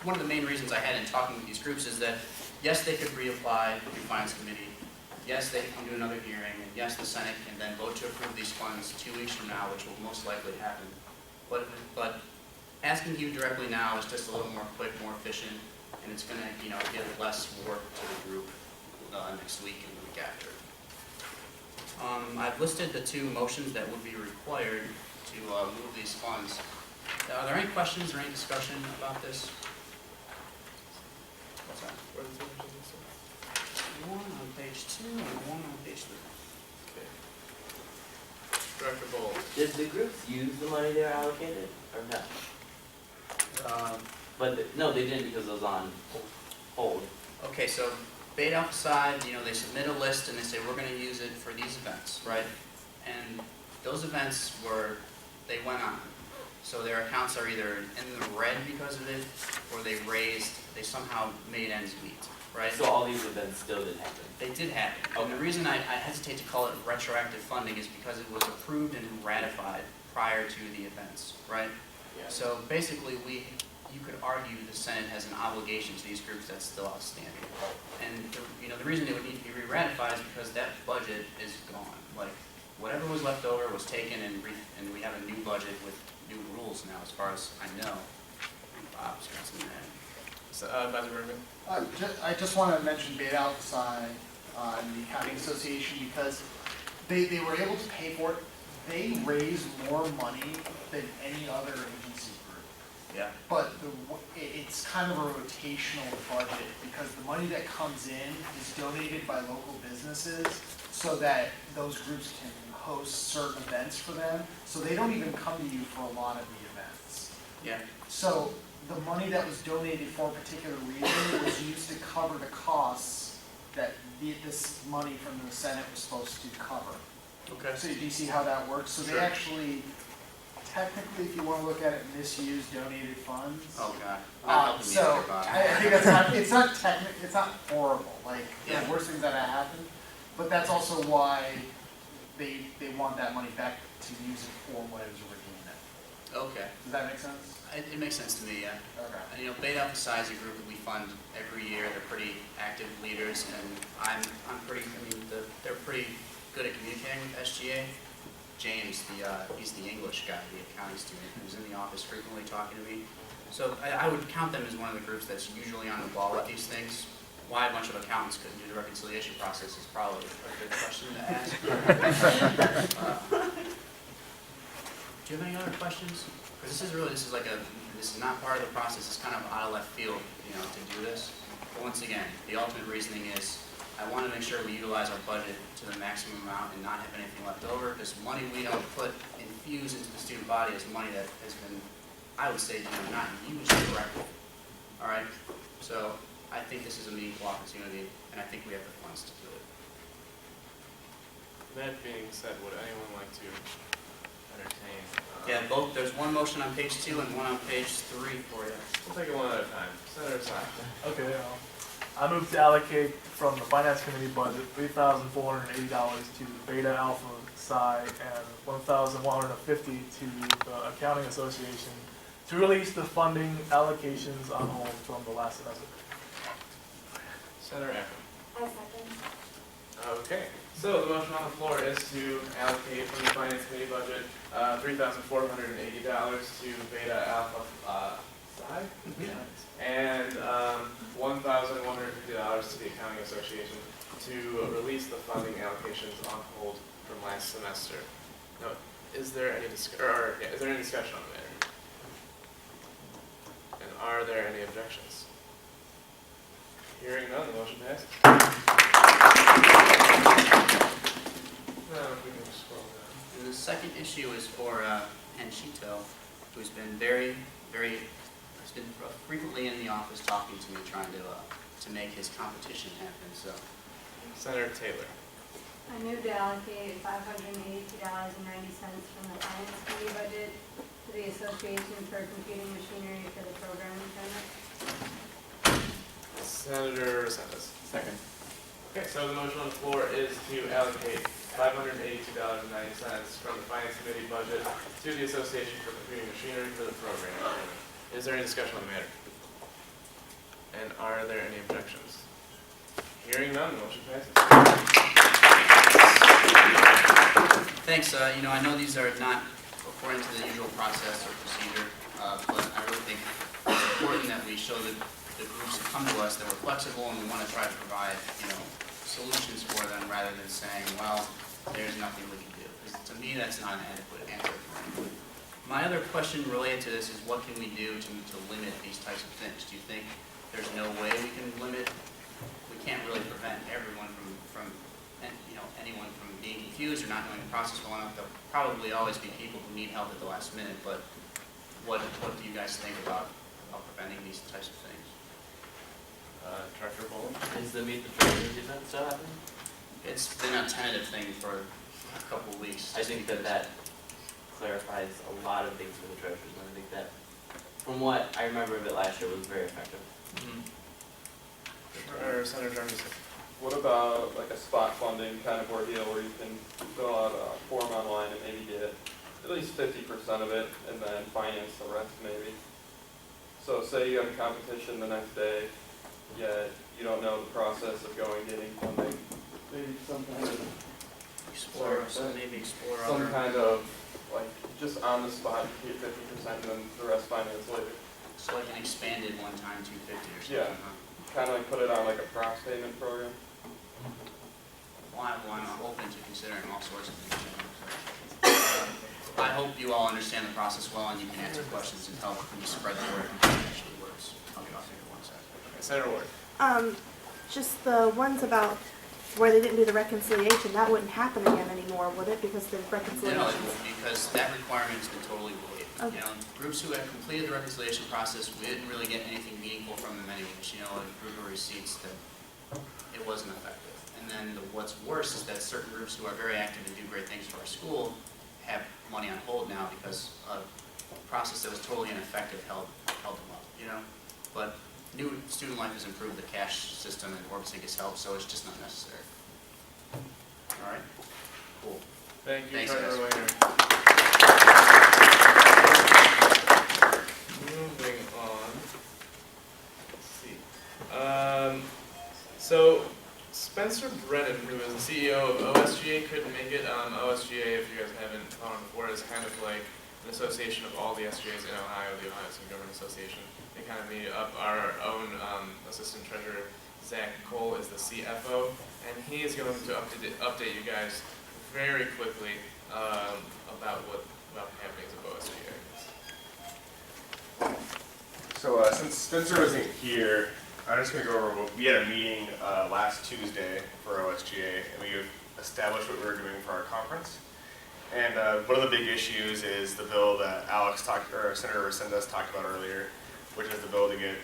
S8: one of the main reasons I had in talking with these groups is that yes, they could reapply to Finance Committee. Yes, they can come to another hearing, and yes, the Senate can then vote to approve these funds 2 weeks from now, which will most likely happen. But asking you directly now is just a little more quick, more efficient, and it's going to, give less work to the group next week and the week after. I've listed the 2 motions that would be required to move these funds. Are there any questions or any discussion about this? What's that?
S1: Where are the 2 motions?
S8: One on page 2 and one on page 3.
S1: Okay. Director Bowl.
S22: Did the groups use the money they were allocated or no? No, they didn't because it was on hold.
S8: Okay, so Beta Alpha Psi, they submit a list and they say we're going to use it for these events, right? And those events they went on. So their accounts are either in the red because of it, or they somehow made ends meet, right?
S22: So all these events still did happen?
S8: They did happen. Okay. And the reason I hesitate to call it retroactive funding is because it was approved and ratified prior to the events, right?
S22: Yeah.
S8: So basically you could argue the Senate has an obligation to these groups that's still outstanding. And the reason it would need to be re-ratified is because that budget is gone. Like, whatever was left over was taken, and we have a new budget with new rules now, as far as I know. Bob's got some there.
S1: So, Advisor Bergman?
S9: I just want to mention Beta Alpha Psi and the Accounting Association because they were able to pay for it. They raised more money than any other agency group.
S8: Yeah.
S9: But it's kind of a rotational budget because the money that comes in is donated by local businesses so that those groups can host certain events for them. So they don't even come to you for a lot of the events.
S8: Yeah.
S9: So the money that was donated for a particular reason was used to cover the costs that this money from the Senate was supposed to cover.
S1: Okay.
S9: So do you see how that works? So they actually, technically, if you want to look at it, misuse donated funds.
S8: Oh God.
S9: So I think that's not, it's not horrible. Like,
S8: Yeah.
S9: the worst things that have happened, but that's also why they want that money back to use it for what it was originally meant.
S8: Okay.
S9: Does that make sense?
S8: It makes sense to me, yeah.
S9: Okay.
S8: And Beta Alpha Psi is a group that we fund every year. They're pretty active leaders, and they're pretty good at communicating with SGA. James, he's the English guy, the accounting student, who's in the office frequently talking to me. So I would count them as one of the groups that's usually on the ball with these things. Why a bunch of accountants couldn't do the reconciliation process is probably a good question to ask. Do you have any other questions? Because this is not part of the process. It's kind of out of left field, to do this. But once again, the ultimate reasoning is I want to make sure we utilize our budget to the maximum amount and not have anything left over. Because money we don't infuse into the student body is money that has been, I would say, not used correctly. All right. So I think this is a meaningful opportunity, and I think we have the funds to do it.
S1: That being said, would anyone like to entertain?
S8: Yeah, both. There's one motion on page 2 and one on page 3 for you.
S1: We'll take it one at a time. Senator Side.
S16: Okay, I move to allocate from the Finance Committee budget $3,480 to Beta Alpha Psi and $1,150 to the Accounting Association to release the funding allocations on hold from the last semester.
S1: Senator Ackerman.
S3: I'll second.
S1: Okay, so the motion on the floor is to allocate from the Finance Committee budget $3,480 to Beta Alpha Psi, and $1,150 to the Accounting Association to release the funding allocations on hold from last semester. Now, is there any discussion on the matter? And are there any objections? Hearing none, the motion passes. Now, if we can scroll down.
S8: And the second issue is for Henchito, who's been has been frequently in the office talking to me, trying to make his competition happen. So,
S1: Senator Taylor.
S23: I move to allocate $582.90 from the Finance Committee budget to the Association for Computing Machinery for the Programming Center.
S1: Senator Resendez.
S4: Second.
S1: Okay, so the motion on the floor is to allocate $582.90 from the Finance Committee budget to the Association for Computing Machinery for the program. Is there any discussion on the matter? And are there any objections? Hearing none, the motion passes.
S8: thanks. I know these are not according to the usual process or procedure, but I really think it's important that we show the groups that come to us that we're flexible and we want to try to provide, solutions for them rather than saying, well, there's nothing we can do. Because to me, that's not an adequate answer for anyone. My other question related to this is what can we do to limit these types of things? Do you think there's no way we can limit? We can't really prevent everyone from anyone from being confused or not knowing the process well enough. There'll probably always be people who need help at the last minute, but what do you guys think about preventing these types of things?
S1: Director Bowling?
S22: Is the Meet the Treasurers event still happening?
S8: It's been a tentative thing for a couple of weeks.
S22: I think that clarifies a lot of things for the treasurers, and I think that, from what I remember of it last year, was very effective.
S1: Senator Jarvis.
S24: What about like a spot funding kind of ordeal where you can fill out a form online and maybe get at least 50% of it and then finance the rest maybe? So say you have a competition the next day, yet you don't know the process of going getting funding. Maybe some kind of
S8: Explore, so maybe explore
S24: some
S8: other,
S24: kind of like just on the spot, you get 50% and then the rest finance later.
S8: so like an expanded one-time 250 or something,
S24: Yeah.
S8: huh?
S24: Kind of like put it on like a props payment program.
S8: Well, I'm open to considering all sorts of things. I hope you all understand the process well and you can answer questions and help me spread the word and how it actually works. I'll get off here one second.
S1: Okay, Senator Ward.
S7: Just the ones about where they didn't do the reconciliation, that wouldn't happen again anymore, would it? Because the
S8: No,
S7: reconciliation.
S8: it won't, because that requirement's been totally waived.
S7: Okay.
S8: You know, groups who have completed the reconciliation process, we didn't really get anything meaningful from them anyways. You know, a group of receipts that it wasn't effective. And then what's worse is that certain groups who are very active and do great things for our school have money on hold now because a process that was totally ineffective held them up, you know? But new student life has improved the cash system and OrbSync has helped, so it's just not necessary. All right? Cool.
S1: Thank you,
S8: Thanks,
S1: Treasurer
S8: guys.
S1: Wainer. Moving on. Let's see. So Spencer Brennan, who is the CEO of OSGA, couldn't make it. OSGA, if you guys haven't found it before, is kind of like an association of all the SGAs in Ohio, the Ohio Student Government Association. They kind of made up our own assistant treasurer, Zach Cole, is the CFO, and he is going to update you guys very quickly about the happenings of OSGA.
S12: So since Spencer wasn't here, I'm just going to go over we had a meeting last Tuesday for OSGA, and we established what we were doing for our conference. And one of the big issues is the bill that Senator Resendez talked about earlier, which is the bill to get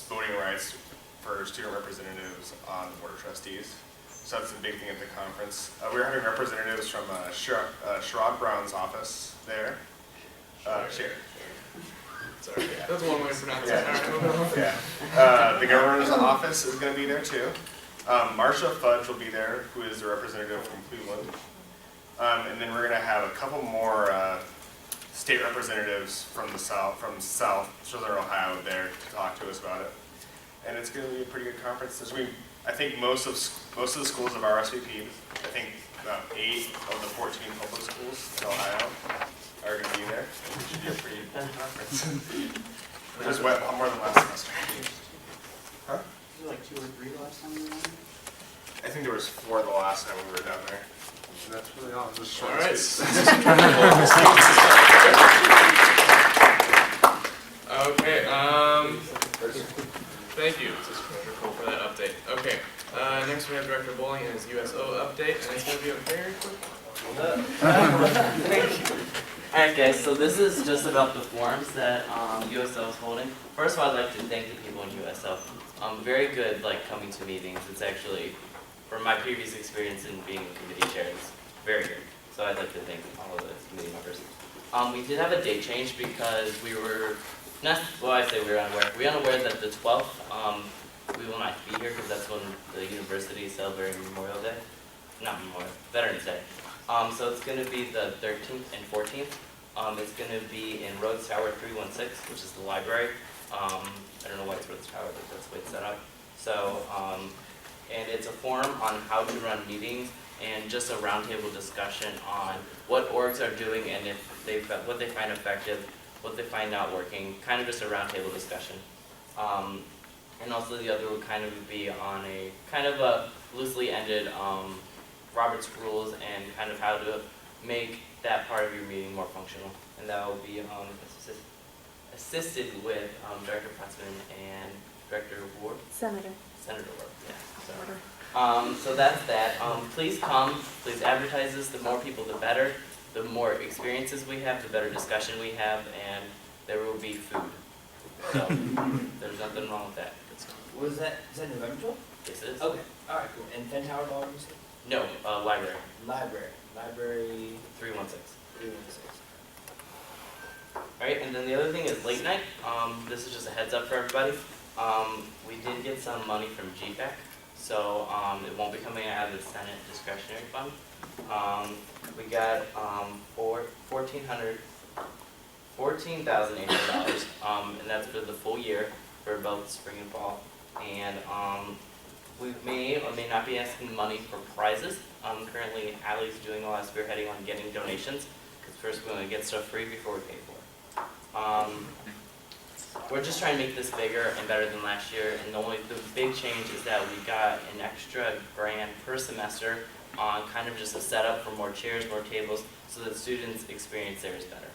S12: voting rights for student representatives on the Board of Trustees. So that's the big thing at the conference. We're having representatives from Sherrod Brown's office there. Chair.
S1: Sorry, that's one way to pronounce it.
S12: Yeah. The governor's office is going to be there too. Marsha Fudge will be there, who is a representative from Cleveland. And then we're going to have a couple more state representatives from the South, Southern Ohio there to talk to us about it. And it's going to be a pretty good conference. I think most of the schools have RSVP'd. I think about 8 of the 14 public schools in Ohio are going to be there. It should be a pretty good conference. Which is more than last semester. Huh?
S8: Was it like 2 or 3 last time we were on?
S12: I think there was 4 the last time we were down there. And that's really all. Just short
S1: All right. Okay. Thank you, Mrs. Treasurer Cole, for that update. Okay. Next we have Director Bowling and his USO update, and it's going to be a very quick one.
S13: Thank you. Alright guys, so this is just about the forums that USO is holding. First of all, I'd like to thank the people in USO. Very good coming to meetings. It's actually, from my previous experience in being a committee chair, it's very good. So I'd like to thank all of the committee members. We did have a date change because we were, we were unaware. We were unaware that the 12th, we will not be here because that's when the university is celebrating Memorial Day. Not Memorial, Veterans Day. So it's going to be the 13th and 14th. It's going to be in Rhodes Tower 316, which is the library. I don't know why it's Rhodes Tower, but that's the way it's set up. So, and it's a forum on how to run meetings and just a roundtable discussion on what orgs are doing and if what they find effective, what they find not working, kind of just a roundtable discussion. And also the other would kind of be on a kind of a loosely ended Robert's rules and kind of how to make that part of your meeting more functional. And that will be assisted with Director Pratzman and Director Ward? Senator Ward, yeah. So that's that. Please come, please advertise this. The more people, the better. The more experiences we have, the better discussion we have, and there will be food. So there's nothing wrong with that.
S6: Was that, is that November 12th?
S13: Yes, it is.
S6: Okay, alright, cool. And 10 Tower Ballroom, you said?
S13: No, library.
S6: Library
S13: 316.
S6: 316.
S13: Alright, and then the other thing is late night. This is just a heads up for everybody. We did get some money from GPAC, so it won't be coming out of the Senate discretionary fund. We got $1,400 $14,800, and that's for the full year for both spring and fall. And we may or may not be asking money for prizes. Currently, Allie's doing a lot of spearheading on getting donations, because first we want to get stuff free before we pay for it. We're just trying to make this bigger and better than last year, and the big change is that we got an extra grant per semester on kind of just a setup for more chairs, more tables, so that students experience theirs better.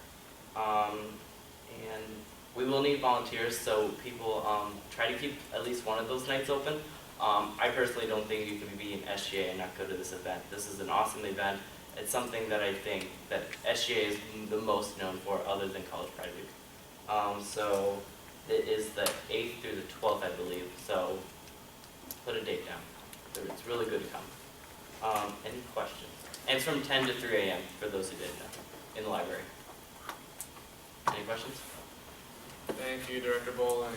S13: And we will need volunteers, so people try to keep at least one of those nights open. I personally don't think you can be an SGA and not go to this event. This is an awesome event. It's something that I think that SGA is the most known for, other than College Pride Week. So it is the 8th through the 12th, I believe. So put a date down. It's really good to come. Any questions? And it's from 10 to 3 a.m. for those who didn't know, in the library. Any questions?
S1: Thank you, Director Bowling.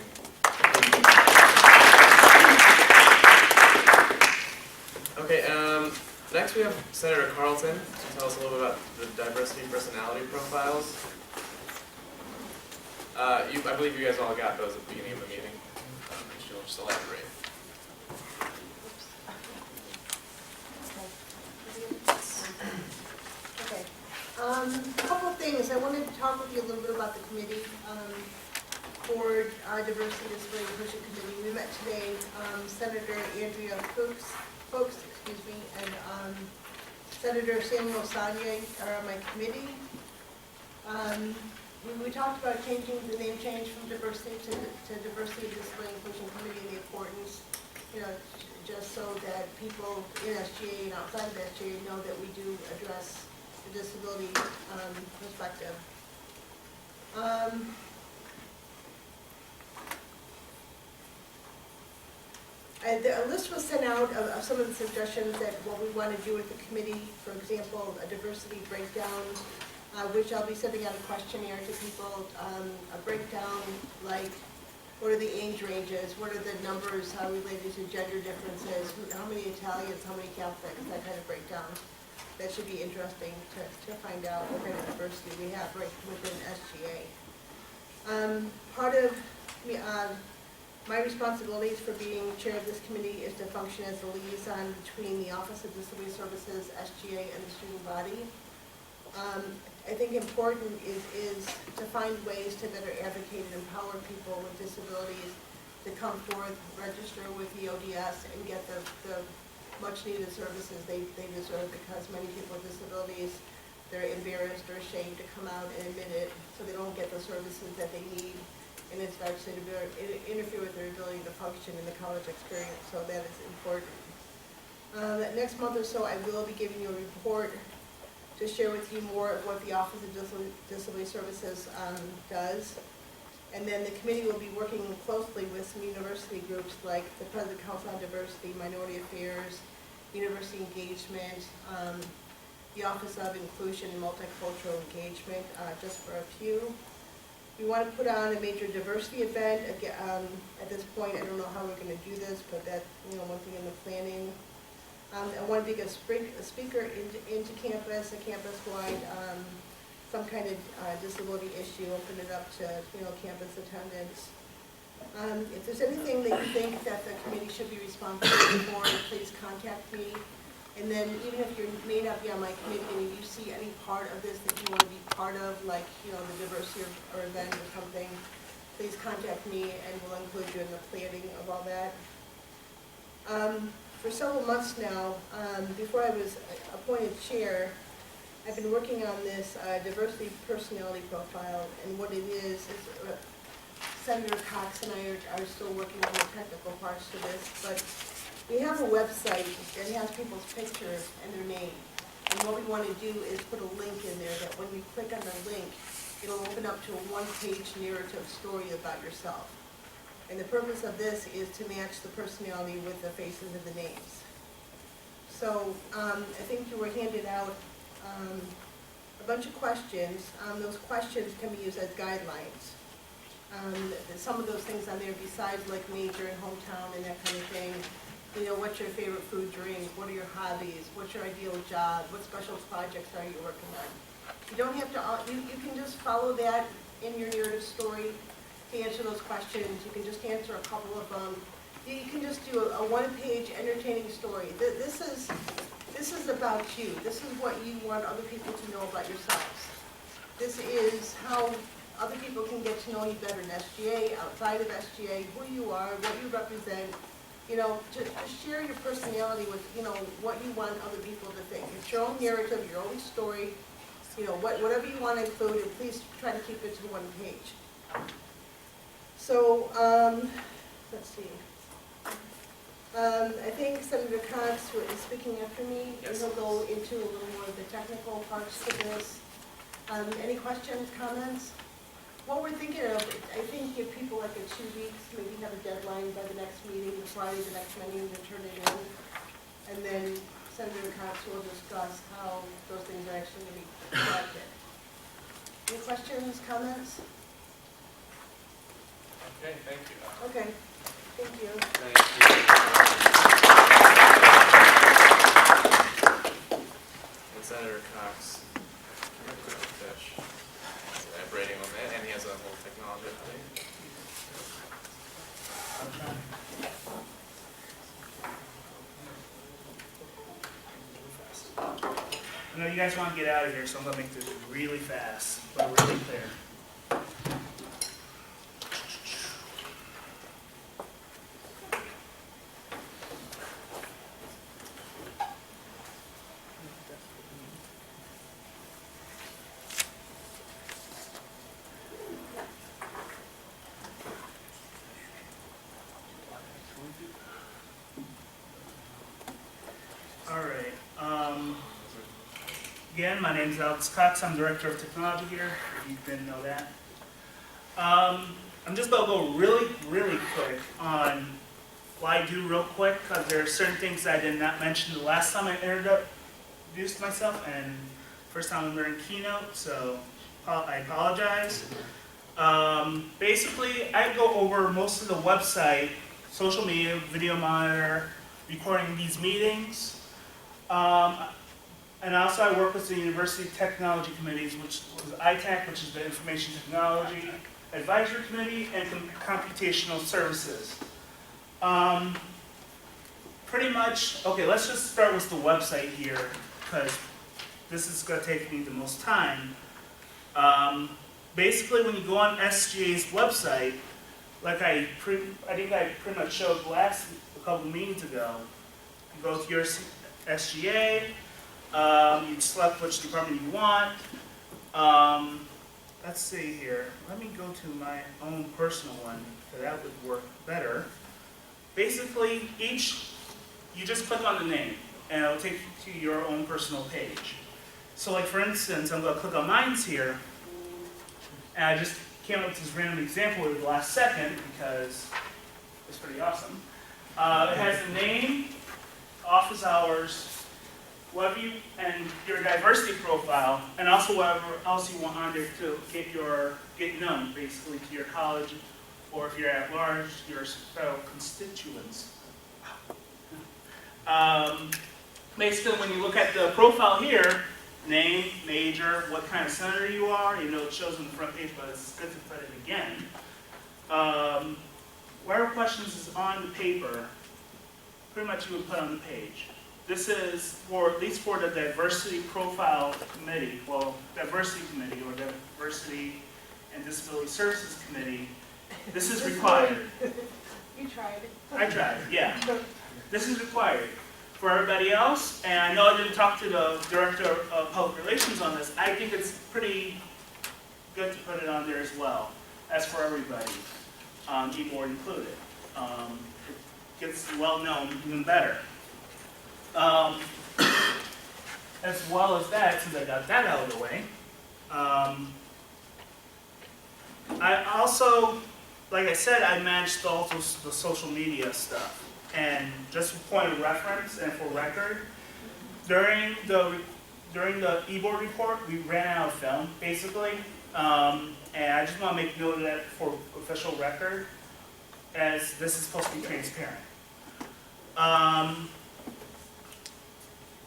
S1: Okay, next we have Senator Carlton to tell us a little bit about the diversity personality profiles. I believe you guys all got those at the beginning of the meeting. She'll just elaborate.
S21: Okay. A couple of things. I wanted to talk with you a little bit about the committee, Board Diversity, Disability Inclusion Committee. We met today. Senator Andrea Folks, and Senator Samuel Sanye are on my committee. We talked about changing the name change from diversity to Diversity, Disability Inclusion Committee, and the importance, just so that people in SGA and outside of SGA know that we do address the disability perspective. A list was sent out of some of the suggestions that what we want to do with the committee. For example, a diversity breakdown, which I'll be sending out a questionnaire to people, a breakdown like what are the age ranges, what are the numbers related to gender differences, how many Italians, how many Catholics, that kind of breakdown. That should be interesting to find out what kind of diversity we have right within SGA. Part of my responsibilities for being chair of this committee is to function as the liaison between the Office of Disability Services, SGA, and the student body. I think important is to find ways to better advocate and empower people with disabilities to come forth, register with the ODS, and get the much needed services they deserve, because many people with disabilities, they're embarrassed or ashamed to come out and admit it, so they don't get the services that they need. And it's actually to interfere with their ability to function in the college experience, so that is important. Next month or so, I will be giving you a report to share with you more of what the Office of Disability Services does. And then the committee will be working closely with some university groups like the President Council on Diversity, Minority Affairs, University Engagement, the Office of Inclusion and Multicultural Engagement, just for a few. We want to put on a major diversity event. Again, at this point, I don't know how we're going to do this, but that's one thing in the planning. I want to take a speaker into campus, a campus-wide, some kind of disability issue, open it up to campus attendance. If there's anything that you think that the committee should be responsible for, please contact me. And then even if you may not be on my committee and you see any part of this that you want to be part of, like the diversity or event or something, please contact me and we'll include you in the planning of all that. For several months now, before I was appointed chair, I've been working on this diversity personality profile, and what it is Senator Cox and I are still working on the technical parts to this, but we have a website that has people's pictures and their name. And what we want to do is put a link in there that when you click on the link, it'll open up to a one-page narrative story about yourself. And the purpose of this is to match the personality with the faces of the names. So I think you were handed out a bunch of questions. Those questions can be used as guidelines. Some of those things on there besides like major and hometown and that kind of thing. What's your favorite food, drink? What are your hobbies? What's your ideal job? What special projects are you working on? You don't have to, you can just follow that in your narrative story to answer those questions. You can just answer a couple of them. You can just do a one-page entertaining story. This is about you. This is what you want other people to know about yourselves. This is how other people can get to know you better in SGA, outside of SGA, who you are, what you represent. You know, to share your personality with, you know, what you want other people to think. It's your own narrative, your own story, you know, whatever you want to include, and please try to keep it to one page. So, let's see. I think Senator Cox is speaking after me, and he'll go into a little more of the technical parts to this. Any questions, comments? What we're thinking of, I think give people like a 2 weeks, maybe have a deadline by the next meeting, Friday, the next meeting, to turn it in. And then Senator Cox will discuss how those things are actually going to be collected. Any questions, comments?
S1: Okay, thank you.
S21: Okay, thank you.
S1: Thank you. And Senator Cox, elaborating on that, and he has a whole technology thing.
S10: I know you guys want to get out of here, so I'm going to make this really fast, but really clear. All right. Again, my name is Alex Cox. I'm Director of Technology here, if you didn't know that. I'm just going to go really quick on what I do real quick, because there are certain things I did not mention the last time I introduced myself, and first time I'm wearing Keynote, so I apologize. Basically, I go over most of the website, social media, video monitor, recording these meetings. And also I work with the University Technology Committees, which was ITAC, which is the Information Technology Advisory Committee, and Computational Services. Pretty much, okay, let's just start with the website here, because this is going to take me the most time. Basically, when you go on SGA's website, like I think I pretty much showed a couple meetings ago, you go to your SGA, you select which department you want. Let's see here. Let me go to my own personal one, because that would work better. Basically, you just click on the name, and it'll take you to your own personal page. So like for instance, I'm going to click on mine's here, and I just came up with this random example at the last second, because it's pretty awesome. It has the name, office hours, and your diversity profile, and also whatever else you want on there to get known, basically, to your college, or if you're at large, your fellow constituents. Basically, when you look at the profile here, name, major, what kind of senator you are, you know it shows on the front page, but it's good to put it again. Whatever questions is on the paper, pretty much you would put on the page. This is for, at least for the Diversity Profile Committee, well, Diversity Committee, or Diversity and Disability Services Committee, this is required.
S21: You tried it.
S10: I tried, yeah. This is required. For everybody else, and I know I didn't talk to the Director of Public Relations on this, I think it's pretty good to put it on there as well, as for everybody, e-board included. It gets well known even better. As well as that, since I got that out of the way, I also, like I said, I managed also the social media stuff. And just for point of reference and for record, during the e-board report, we ran out of film, basically. And I just want to make note of that for official record, as this is supposed to be transparent.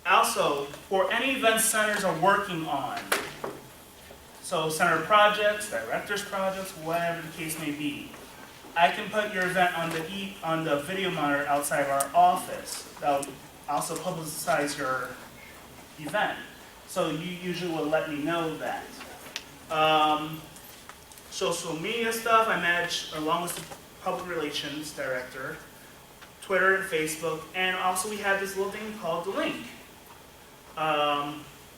S10: Also, for any events centers are working on, So center projects, director's projects, whatever the case may be. I can put your event on the video monitor outside of our office. That'll also publicize your event. So you usually will let me know that. Social media stuff I manage along with the public relations director, Twitter and Facebook, and also we have this little thing called the link.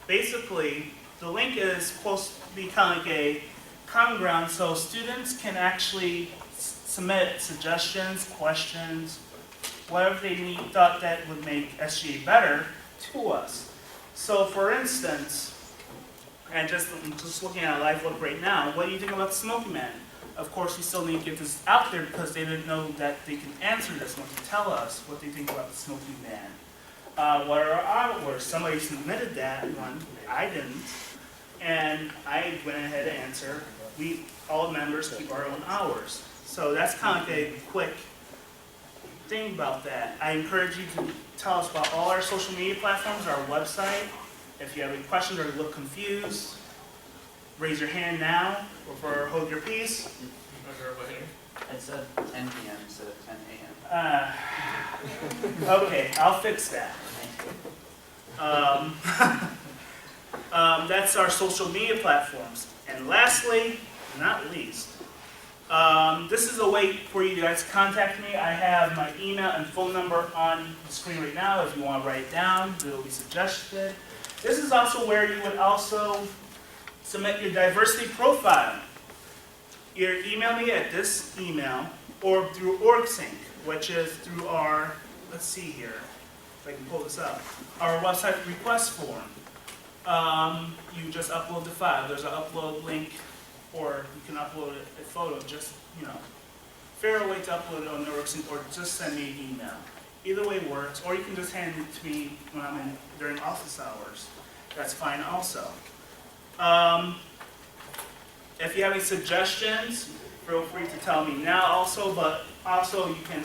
S10: Basically, the link is supposed to be kind of like a common ground so students can actually submit suggestions, questions, whatever they thought that would make SGA better to us. So for instance, and just looking at a live look right now, what do you think about the Smoky Man? Of course, we still need to get this out there because they didn't know that they can answer this one to tell us what they think about the Smoky Man. What are our artworks? Somebody submitted that one, I didn't, and I went ahead and answered. All members keep our own hours. So that's kind of like a quick thing about that. I encourage you to tell us about all our social media platforms, our website. If you have any questions or look confused, raise your hand now or hold your peace.
S8: It said 10 p.m. instead of 10 a.m.
S10: Okay, I'll fix that. That's our social media platforms. And lastly, not least, this is a way for you guys to contact me. I have my email and phone number on the screen right now. If you want to write it down, it will be suggested. This is also where you would also submit your diversity profile. Either email me at this email or through OrgSync, which is through our, let's see here, if I can pull this up, our website request form. You just upload the file. There's an upload link, or you can upload a photo, just, fair way to upload it on OrgSync, or just send me an email. Either way works, or you can just hand it to me when I'm during office hours. That's fine also. If you have any suggestions, feel free to tell me now also, but also you can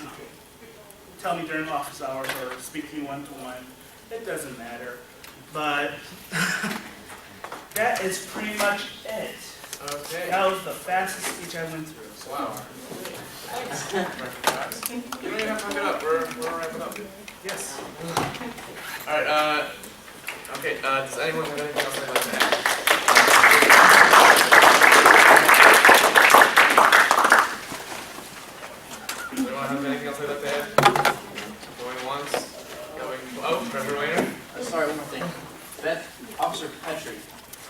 S10: tell me during office hours or speak to me one-to-one. It doesn't matter. But that is pretty much it.
S1: Okay.
S10: That was the fastest speech I went through.
S1: Wow. You don't even have to look it up. We're wrapping up.
S10: Yes.
S1: All right. Okay. Does anyone have anything else they'd like to add? Anyone have anything else they'd like to add? Going once. Going. Oh, Trevor Weiner.
S8: Sorry, one more thing. Officer Petrie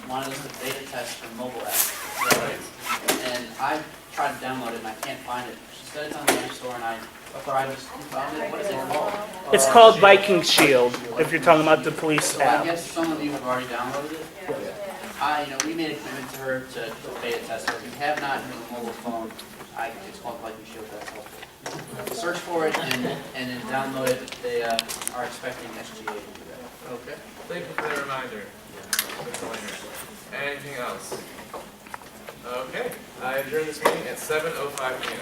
S8: wanted us to beta test her mobile app.
S1: Right.
S8: And I tried to download it and I can't find it. She said it's on the App Store and I just found it. What is it called?
S10: It's called Viking Shield, if you're talking about the police
S8: So I
S10: app.
S8: guess some of you have already downloaded it. We made a commitment to her to beta test her. If you have not on a mobile phone, it's called Viking Shield. That's helpful. Search for it and then download it. They are expecting SGA to do that.
S1: Okay. Thank you for the reminder. Anything else? Okay. I adjourn this meeting at 7:05 p.m.